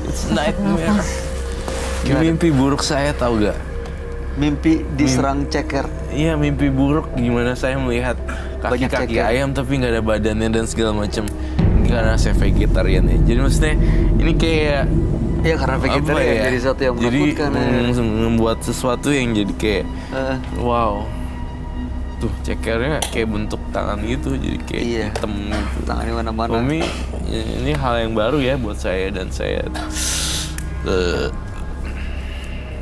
Speaker 5: It's nightmare. Mimpi buruk saya tahu gak?
Speaker 1: Mimpi diserang ceker.
Speaker 5: Iya, mimpi buruk gimana saya melihat
Speaker 1: Banyak
Speaker 5: kaki-kaki
Speaker 1: ceker.
Speaker 5: ayam tapi nggak ada badannya dan segala macam. Karena saya vegetarian ya. Jadi maksudnya ini kayak
Speaker 1: Ya karena
Speaker 5: apa
Speaker 1: vegetarian
Speaker 5: ya?
Speaker 1: jadi sesuatu yang menakutkan.
Speaker 5: Jadi membuat sesuatu yang jadi kayak
Speaker 1: Eh,
Speaker 5: wow. Tuh cekernya kayak bentuk tangan gitu, jadi kayak
Speaker 1: Iya.
Speaker 5: hitam gitu.
Speaker 1: tangan di mana-mana.
Speaker 5: Umi, ini hal yang baru ya buat saya dan saya.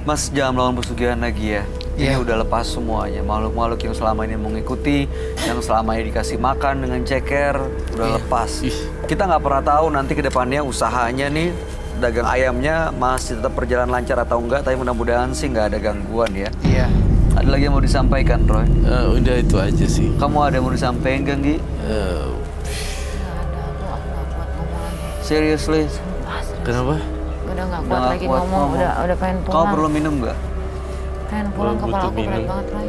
Speaker 1: Mas jangan melawan pesugihan lagi ya. Ini
Speaker 8: Iya.
Speaker 1: udah lepas semuanya. Makhluk-makhluk yang selama ini mengikuti, yang selama ini dikasih makan dengan ceker, udah lepas.
Speaker 5: Ih.
Speaker 1: Kita nggak pernah tahu nanti ke depannya usahanya nih, dagang ayamnya masih tetap berjalan lancar atau enggak. Tapi mudah-mudahan sih nggak ada gangguan ya.
Speaker 8: Iya.
Speaker 1: Ada lagi yang mau disampaikan, Roy?
Speaker 5: Udah itu aja sih.
Speaker 1: Kamu ada yang mau disampaikan, Ganggi?
Speaker 5: Eh,
Speaker 2: Nggak ada, aku
Speaker 1: Seriously?
Speaker 5: Kenapa?
Speaker 2: Udah nggak
Speaker 1: Udah
Speaker 2: kuat
Speaker 1: nggak
Speaker 2: lagi
Speaker 1: kuat
Speaker 2: ngomong,
Speaker 1: ngomong.
Speaker 2: udah pengen
Speaker 1: Kau
Speaker 2: pulang.
Speaker 1: perlu minum nggak?
Speaker 2: Pengen pulang,
Speaker 5: Kalau
Speaker 2: kepala
Speaker 5: butuh
Speaker 2: aku berat
Speaker 5: minum.
Speaker 2: banget, Roy.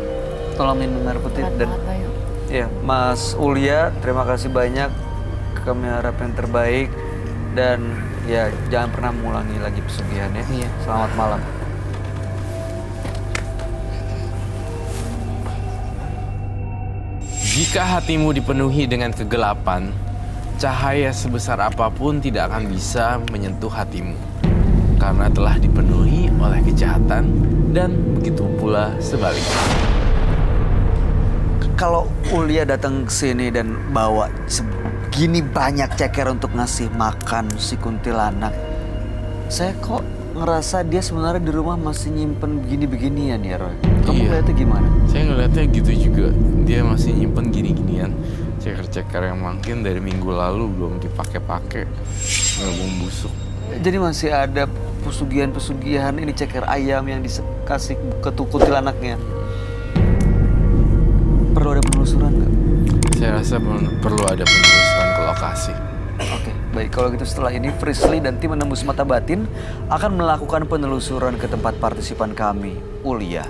Speaker 1: Tolong minum air putih.
Speaker 2: Berat
Speaker 1: Dan
Speaker 2: banget, Bayu.
Speaker 1: ya, Mas Ulia, terima kasih banyak. Kami harap yang terbaik. Dan ya, jangan pernah mengulangi lagi pesugihan ya.
Speaker 3: Iya.
Speaker 1: Selamat malam.
Speaker 5: Jika hatimu dipenuhi dengan kegelapan, cahaya sebesar apapun tidak akan bisa menyentuh hatimu. Karena telah dipenuhi oleh kejahatan dan begitu pula sebaliknya.
Speaker 1: Kalau Ulia datang ke sini dan bawa segini banyak ceker untuk ngasih makan si kuntilanak, saya kok ngerasa dia sebenarnya di rumah masih nyimpen begini-beginian ya, Roy. Kamu
Speaker 5: Iya.
Speaker 1: lihatnya gimana?
Speaker 5: Saya ngeliatnya gitu juga. Dia masih nyimpen gini-ginian. Ceker-ceker yang mungkin dari minggu lalu belum dipakai-pakai. Nggak busuk.
Speaker 1: Jadi masih ada pesugihan-pesugihan ini ceker ayam yang dikasih ke kuntilanaknya. Perlu ada penelusuran nggak?
Speaker 5: Saya rasa perlu ada penelusuran ke lokasi.
Speaker 1: Oke, baik. Kalau gitu setelah ini Frisly dan tim Menembus Mata Batin akan melakukan penelusuran ke tempat partisipan kami, Ulia.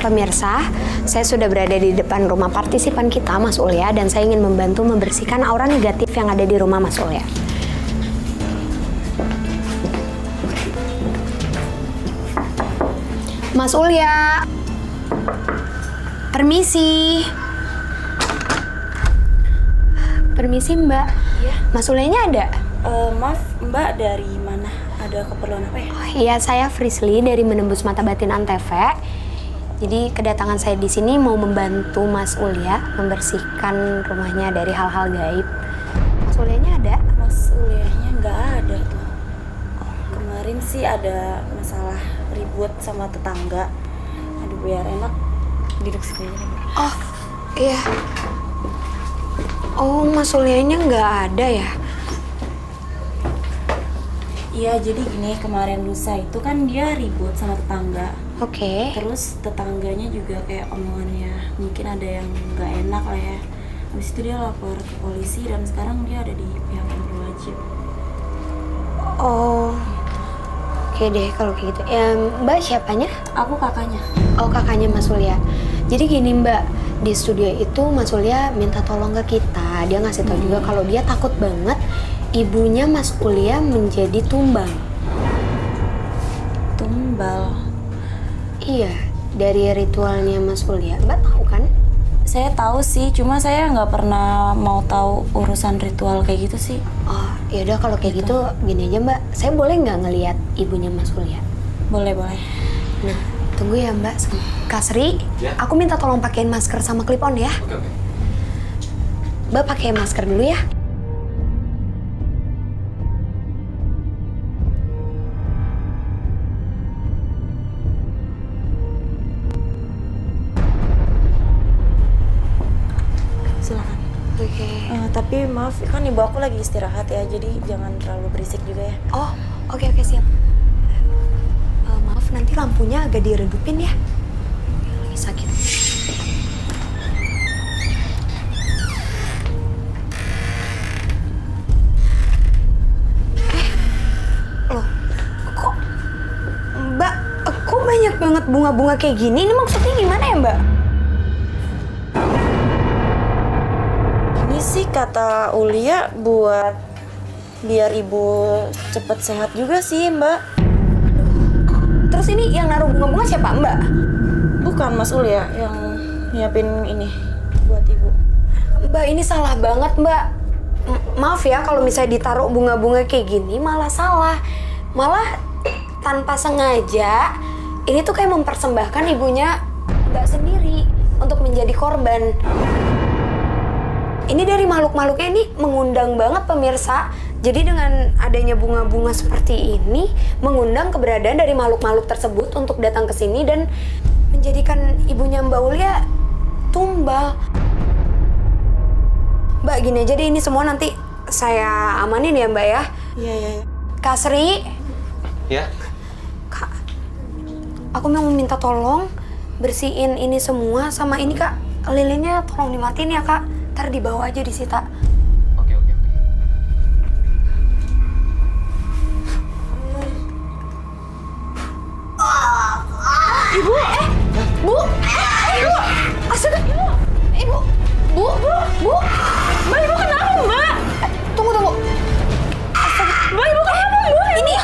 Speaker 9: Pemirsa, saya sudah berada di depan rumah partisipan kita, Mas Ulia, dan saya ingin membantu membersihkan aura negatif yang ada di rumah Mas Ulia. Mas Ulia, permisi. Permisi Mbak.
Speaker 10: Iya.
Speaker 9: Mas Ulianya ada?
Speaker 10: Maaf, Mbak dari mana? Ada keperluan apa ya?
Speaker 9: Oh, iya, saya Frisly dari Menembus Mata Batin Antv. Jadi kedatangan saya di sini mau membantu Mas Ulia membersihkan rumahnya dari hal-hal gaib. Mas Ulianya ada?
Speaker 10: Mas Ulianya nggak ada tuh. Kemarin sih ada masalah ribut sama tetangga. Aduh, biar enak duduk sini aja deh, Mbak.
Speaker 9: Oh, iya. Oh, Mas Ulianya nggak ada ya?
Speaker 10: Iya, jadi gini, kemarin lusa itu kan dia ribut sama tetangga.
Speaker 9: Oke.
Speaker 10: Terus tetangganya juga kayak omongannya mungkin ada yang nggak enak lah ya. Habis itu dia lapor ke polisi dan sekarang dia ada di pihak yang berwajib.
Speaker 9: Oh, oke deh kalau kayak gitu. Ya, Mbak siapanya?
Speaker 10: Aku kakaknya.
Speaker 9: Oh, kakaknya Mas Ulia. Jadi gini Mbak, di studio itu Mas Ulia minta tolong ke kita. Dia ngasih tahu juga kalau dia takut banget ibunya Mas Ulia menjadi tumbal.
Speaker 10: Tumbal.
Speaker 9: Iya, dari ritualnya Mas Ulia. Mbak tahu kan?
Speaker 10: Saya tahu sih, cuma saya nggak pernah mau tahu urusan ritual kayak gitu sih.
Speaker 9: Oh, yaudah kalau kayak gitu gini aja Mbak. Saya boleh nggak ngelihat ibunya Mas Ulia?
Speaker 10: Boleh, boleh.
Speaker 9: Nah, tunggu ya Mbak. Kak Sri, aku minta tolong pakein masker sama clip on ya. Mbak pakai masker dulu ya.
Speaker 10: Silakan.
Speaker 9: Oke.
Speaker 10: Tapi maaf, kan ibu aku lagi istirahat ya, jadi jangan terlalu berisik juga ya.
Speaker 9: Oh, oke siap. Maaf nanti lampunya agak diredupin ya. Lagi sakit. Loh, kok Mbak, kok banyak banget bunga-bunga kayak gini? Ini maksudnya gimana ya Mbak?
Speaker 10: Ini sih kata Ulia buat biar ibu cepet sehat juga sih, Mbak.
Speaker 9: Terus ini yang naruh bunga-bunga siapa Mbak?
Speaker 10: Bukan Mas Ulia yang nyiapin ini buat ibu.
Speaker 9: Mbak, ini salah banget Mbak. Maaf ya kalau misalnya ditaruh bunga-bunga kayak gini malah salah. Malah tanpa sengaja ini tuh kayak mempersembahkan ibunya Mbak sendiri untuk menjadi korban. Ini dari makhluk-makhluknya ini mengundang banget pemirsa. Jadi dengan adanya bunga-bunga seperti ini mengundang keberadaan dari makhluk-makhluk tersebut untuk datang ke sini dan menjadikan ibunya Mbak Ulia tumbal. Mbak, gini aja deh, ini semua nanti saya amanin ya Mbak ya.
Speaker 10: Iya, iya.
Speaker 9: Kak Sri.
Speaker 1: Ya.
Speaker 9: Kak, aku mau minta tolong bersihin ini semua sama ini Kak. Lilinnya tolong dimatiin ya Kak. Ntar dibawa aja disita.
Speaker 3: Oke.
Speaker 9: Ibu, Bu, Ibu, astaga, Ibu, Bu, Mbak, Ibu kenapa Mbak? Tunggu, astaga, Mbak, Ibu kenapa Mbak? Ini,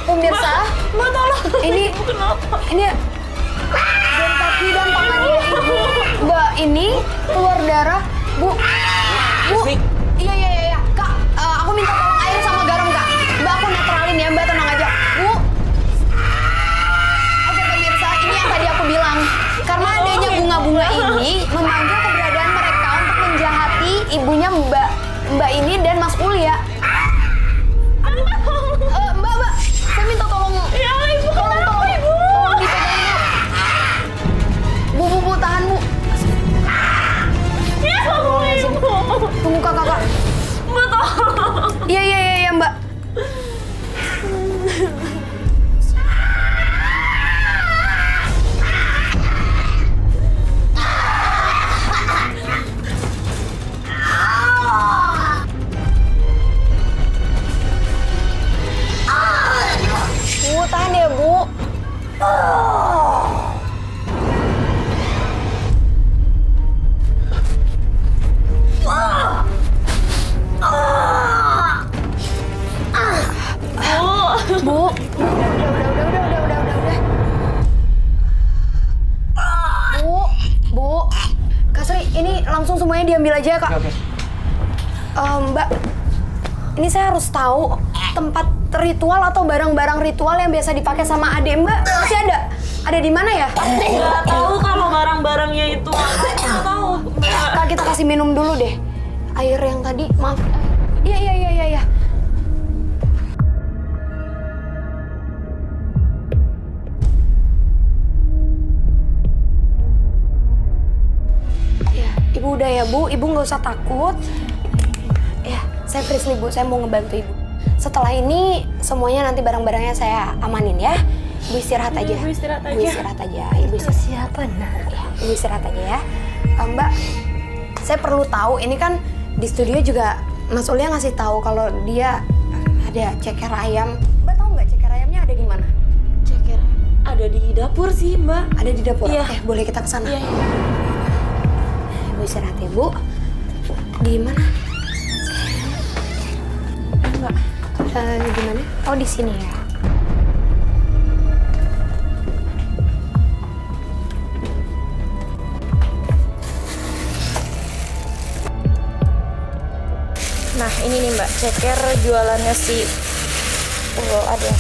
Speaker 9: pemirsa, Mbak tolong, ini dari kaki dan tangannya Ibu, Mbak, ini keluar darah, Bu, iya, Kak, aku minta tolong air sama garam Kak, Mbak aku netralin ya Mbak, tenang aja, Bu. Oke pemirsa, ini yang tadi aku bilang, karena adanya bunga-bunga ini memanggil keberadaan mereka untuk menjahati ibunya Mbak ini dan Mas Ulya. Mbak, saya minta tolong. Ya Ibu, tolong Ibu. Tolong dipegangin Bu. Bu, tahan Bu. Ya Ibu. Tunggu kakak. Mbak tolong. Iya Mbak. Bu, tahan ya Bu. Bu, udah. Bu, Kak Sri, ini langsung semuanya diambil aja ya Kak. Mbak, ini saya harus tahu tempat ritual atau barang-barang ritual yang biasa dipakai sama adek Mbak masih ada? Ada di mana ya?
Speaker 10: Nggak tahu kalau barang-barangnya itu. Nggak tahu.
Speaker 9: Kak, kita kasih minum dulu deh. Air yang tadi, maaf. Iya. Ya, Ibu udah ya Bu, Ibu nggak usah takut. Ya, saya freeze nih Bu, saya mau ngebantu Ibu. Setelah ini semuanya nanti barang-barangnya saya amanin ya. Ibu istirahat aja. Ibu istirahat aja. Ibu istirahat aja ya. Mbak, saya perlu tahu ini kan di studio juga Mas Ulya ngasih tahu kalau dia ada ceker ayam. Mbak tahu nggak ceker ayamnya ada di mana?
Speaker 10: Ceker ada di dapur sih Mbak.
Speaker 9: Ada di dapur.
Speaker 10: Iya.
Speaker 9: Oke, boleh kita ke sana.
Speaker 10: Iya.
Speaker 9: Ibu istirahat ya Bu. Di mana? Enggak. Di mana? Oh di sini ya.
Speaker 10: Nah ini nih Mbak, ceker jualannya si ada aku.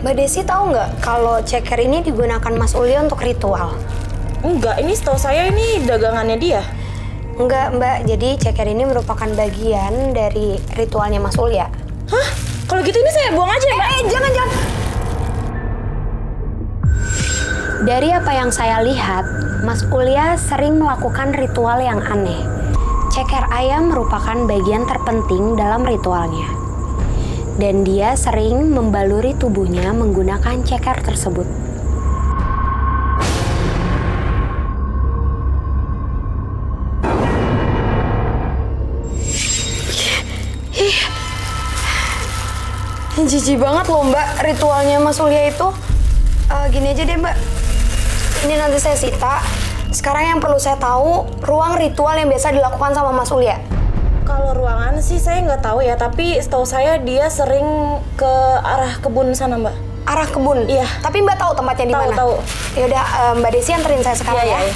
Speaker 9: Mbak Desi tahu nggak kalau ceker ini digunakan Mas Ulya untuk ritual?
Speaker 10: Enggak, ini setahu saya ini dagangannya dia.
Speaker 9: Enggak Mbak, jadi ceker ini merupakan bagian dari ritualnya Mas Ulya.
Speaker 10: Hah? Kalau gitu ini saya buang aja Mbak.
Speaker 9: Jangan. Dari apa yang saya lihat, Mas Ulya sering melakukan ritual yang aneh. Ceker ayam merupakan bagian terpenting dalam ritualnya. Dan dia sering membaluri tubuhnya menggunakan ceker tersebut. Jijik banget loh Mbak, ritualnya Mas Ulya itu. Gini aja deh Mbak, ini nanti saya sita. Sekarang yang perlu saya tahu, ruang ritual yang biasa dilakukan sama Mas Ulya.
Speaker 10: Kalau ruangan sih saya nggak tahu ya, tapi setahu saya dia sering ke arah kebun sana Mbak.
Speaker 9: Arah kebun?
Speaker 10: Iya.
Speaker 9: Tapi Mbak tahu tempatnya di mana?
Speaker 10: Tahu.
Speaker 9: Yaudah, Mbak Desi anterin saya sekarang ya.
Speaker 10: Iya.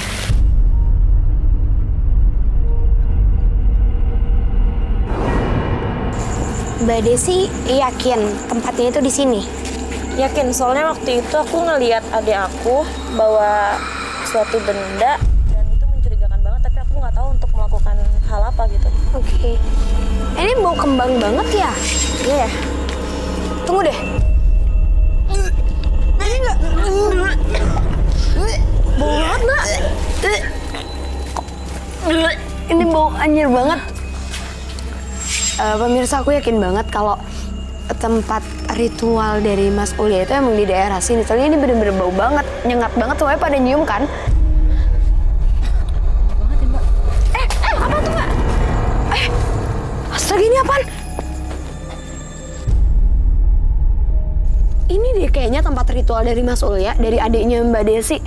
Speaker 9: Mbak Desi yakin tempatnya itu di sini?
Speaker 10: Yakin, soalnya waktu itu aku ngelihat adik aku bawa suatu benda dan itu mencurigakan banget, tapi aku nggak tahu untuk melakukan hal apa gitu.
Speaker 9: Oke. Ini bau kembang banget ya?
Speaker 10: Iya.
Speaker 9: Tunggu deh. Ini nggak... Bau banget, Mbak. Ini bau anjir banget. Pemirsa, aku yakin banget kalau tempat ritual dari Mas Ulya itu emang di daerah sini. Soalnya ini bener-bener bau banget, nyengat banget, semuanya pada nyium kan? Apa tuh Mbak? Astaga, ini apaan? Ini deh kayaknya tempat ritual dari Mas Ulya, dari adiknya Mbak Desi.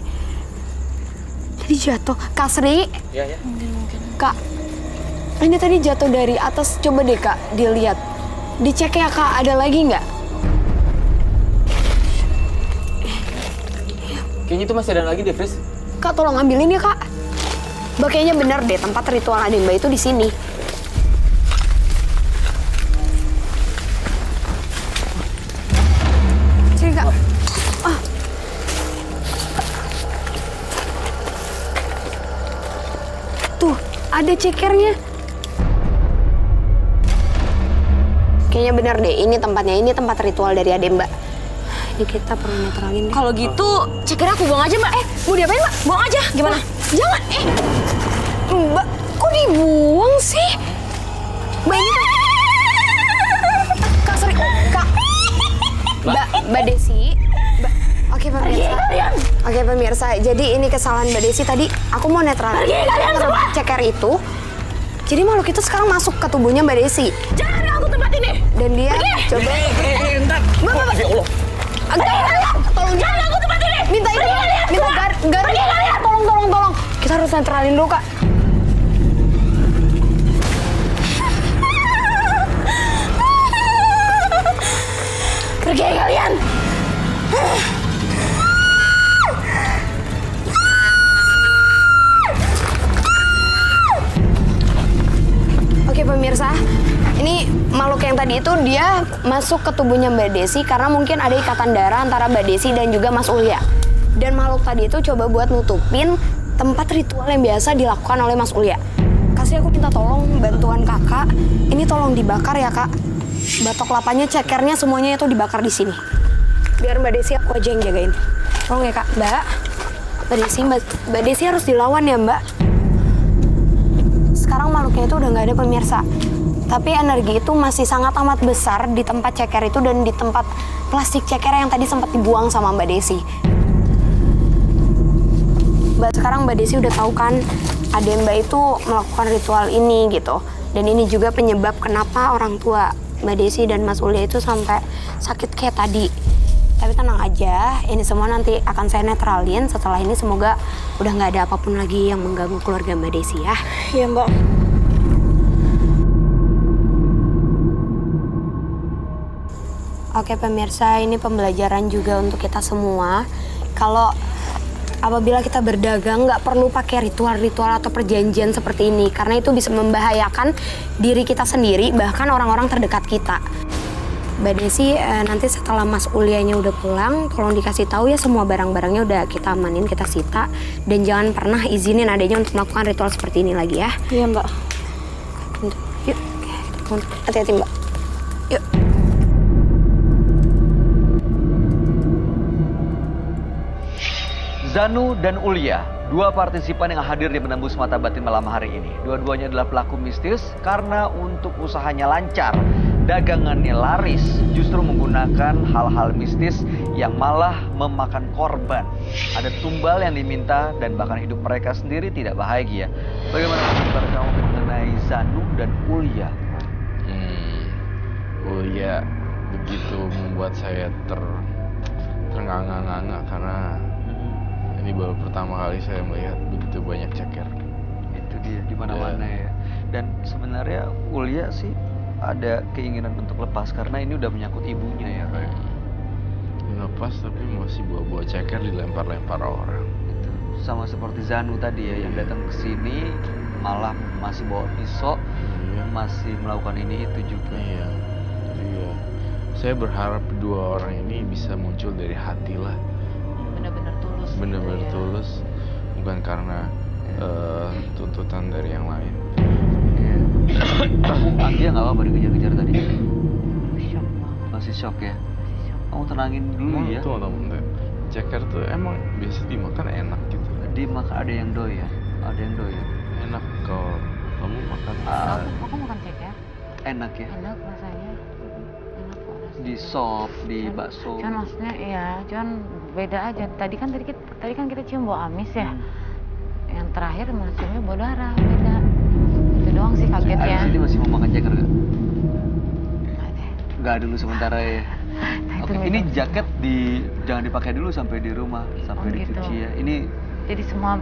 Speaker 9: Tadi jatuh. Kak Sri?
Speaker 3: Iya, ya.
Speaker 9: Kak, ini tadi jatuh dari atas. Coba deh Kak, dilihat. Dicek ya Kak, ada lagi nggak?
Speaker 3: Kayaknya itu masih ada lagi deh, Fris.
Speaker 9: Kak, tolong ambilin ya Kak. Mbak kayaknya bener deh, tempat ritual adik Mbak itu di sini. Sini Kak. Tuh, ada cekernya. Kayaknya bener deh, ini tempatnya, ini tempat ritual dari adek Mbak. Ini kita perlu netralin deh.
Speaker 10: Kalau gitu, cekernya aku buang aja, Mbak.
Speaker 9: Mau diapain Mbak?
Speaker 10: Buang aja, gimana?
Speaker 9: Jangan, Mbak, kok dibuang sih? Mbak ini Kak, sorry, Kak. Mbak Desi. Oke pemirsa. Oke pemirsa, jadi ini kesalahan Mbak Desi tadi. Aku mau netralin ceker itu. Jadi makhluk itu sekarang masuk ke tubuhnya Mbak Desi.
Speaker 10: Jangan ganggu tempat ini.
Speaker 9: Dan dia coba. Mbak. Ya Allah. Tolong jangan ganggu tempat ini. Minta ini. Minta garis. Tolong. Kita harus netralin dulu Kak.
Speaker 10: Pergi kalian.
Speaker 9: Oke pemirsa, ini makhluk yang tadi itu dia masuk ke tubuhnya Mbak Desi karena mungkin ada ikatan darah antara Mbak Desi dan juga Mas Ulya. Dan makhluk tadi itu coba buat nutupin tempat ritual yang biasa dilakukan oleh Mas Ulya. Kasih aku minta tolong bantuan kakak, ini tolong dibakar ya kak. Batok kelapanya, cekernya semuanya itu dibakar di sini. Biar Mbak Desi aku aja yang jagain. Tolong ya kak, Mbak Desi harus dilawan ya Mbak. Sekarang makhluknya itu udah nggak ada pemirsa. Tapi energi itu masih sangat amat besar di tempat ceker itu dan di tempat plastik ceker yang tadi sempat dibuang sama Mbak Desi. Sekarang Mbak Desi udah tahu kan, adek Mbak itu melakukan ritual ini gitu. Dan ini juga penyebab kenapa orang tua Mbak Desi dan Mas Ulya itu sampai sakit kayak tadi. Tapi tenang aja, ini semua nanti akan saya netralin. Setelah ini semoga udah nggak ada apapun lagi yang mengganggu keluarga Mbak Desi ya.
Speaker 10: Iya Mbak.
Speaker 9: Oke pemirsa, ini pembelajaran juga untuk kita semua. Kalau apabila kita berdagang nggak perlu pakai ritual-ritual atau perjanjian seperti ini. Karena itu bisa membahayakan diri kita sendiri, bahkan orang-orang terdekat kita. Mbak Desi, nanti setelah Mas Ulyanya udah pulang, tolong dikasih tahu ya semua barang-barangnya udah kita amanin, kita sita. Dan jangan pernah izinin adanya untuk melakukan ritual seperti ini lagi ya.
Speaker 10: Iya Mbak.
Speaker 9: Yuk, hati-hati Mbak. Yuk.
Speaker 1: Zanu dan Ulya, dua partisipan yang hadir di Menembus Mata Batin malam hari ini. Dua-duanya adalah pelaku mistis karena untuk usahanya lancar, dagangannya laris, justru menggunakan hal-hal mistis yang malah memakan korban. Ada tumbal yang diminta dan bahkan hidup mereka sendiri tidak bahagia. Bagaimana komentar kamu mengenai Zanu dan Ulya?
Speaker 5: Ulya begitu membuat saya ternganga-nganga karena ini baru pertama kali saya melihat begitu banyak ceker.
Speaker 1: Itu dia di mana-mana ya. Dan sebenarnya Ulya sih ada keinginan untuk lepas karena ini udah menyangkut ibunya ya, Roy.
Speaker 5: Lepas tapi masih bawa-bawa ceker, dilempar-lempar orang.
Speaker 1: Itu sama seperti Zanu tadi ya, yang datang ke sini malah masih bawa pisau, masih melakukan ini itu juga.
Speaker 5: Iya. Saya berharap dua orang ini bisa muncul dari hati lah.
Speaker 2: Benar-benar tulus.
Speaker 5: Benar-benar tulus, bukan karena tuntutan dari yang lain.
Speaker 1: Anggia nggak apa-apa dikejar-kejar tadi? Masih shock ya? Kamu tenangin dulu ya.
Speaker 5: Tunggu. Ceker tuh emang biasa dimakan enak gitu.
Speaker 1: Dimakan ada yang doyan, ada yang doyan.
Speaker 5: Enak kalau kamu makan.
Speaker 2: Aku makan ceker.
Speaker 1: Enak ya?
Speaker 2: Enak rasanya. Enak kok rasanya.
Speaker 1: di sop, di bakso.
Speaker 2: Cuman maksudnya iya, cuman beda aja. Tadi kan kita cium bau amis ya. Yang terakhir malah ciumnya bau darah, beda. Itu doang sih kagetnya.
Speaker 1: Abis ini masih mau makan jaker nggak?
Speaker 2: Nggak deh.
Speaker 1: Nggak dulu sementara ya.
Speaker 2: Itu
Speaker 1: Oke,
Speaker 2: beda.
Speaker 1: ini jaket jangan dipakai dulu sampai di rumah, sampai
Speaker 2: Oh, gitu.
Speaker 1: dicuci ya. Ini
Speaker 2: Jadi semua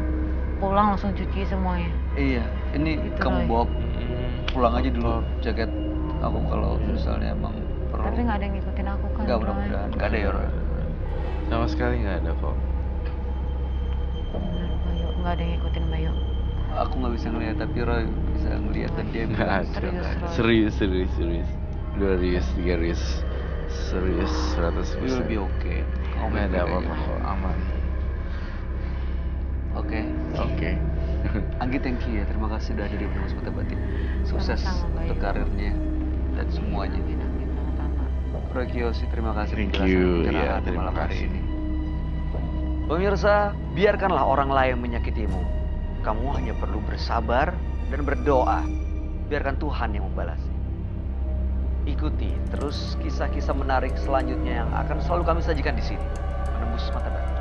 Speaker 2: pulang langsung cuci semuanya.
Speaker 1: iya, ini
Speaker 2: Gitu,
Speaker 1: kamu
Speaker 2: Roy.
Speaker 1: bawa pulang aja dulu jaket aku kalau misalnya emang perlu.
Speaker 2: Tapi nggak ada yang ngikutin aku kan.
Speaker 1: Nggak,
Speaker 2: Roy.
Speaker 1: mudah-mudahan nggak ada ya Roy.
Speaker 5: Sama sekali nggak ada kok.
Speaker 2: Bener, Bayu. Nggak ada yang ngikutin Bayu.
Speaker 1: Aku nggak bisa ngeliat tapi Roy bisa ngeliat dan dia
Speaker 5: Nggak
Speaker 1: bilang
Speaker 5: ada.
Speaker 2: Serius, Roy.
Speaker 5: Serius. 2 rius, 3 rius. Serius, 100%.
Speaker 1: you will be okay. Kamu
Speaker 5: Nggak ada
Speaker 1: baik-baik
Speaker 5: apa-apa
Speaker 1: aja.
Speaker 5: kok, aman.
Speaker 1: Oke.
Speaker 5: Oke.
Speaker 1: Anggi, thank you ya. Terima kasih sudah hadir di Penulis Mata Batin. Sukses
Speaker 2: Sama-sama, Bayu.
Speaker 1: untuk karirnya dan semuanya.
Speaker 2: Amin, sama-sama.
Speaker 1: Roy Kiyoshi, terima kasih
Speaker 5: Thank
Speaker 1: penjelasan
Speaker 5: you,
Speaker 1: pencerahan
Speaker 5: ya,
Speaker 1: di
Speaker 5: terima
Speaker 1: malam hari
Speaker 5: kasih.
Speaker 1: ini. Pemirsa, biarkanlah orang lain menyakitimu. Kamu hanya perlu bersabar dan berdoa. Biarkan Tuhan yang membalasnya. Ikuti terus kisah-kisah menarik selanjutnya yang akan selalu kami sajikan di sini. Menembus Mata Batin.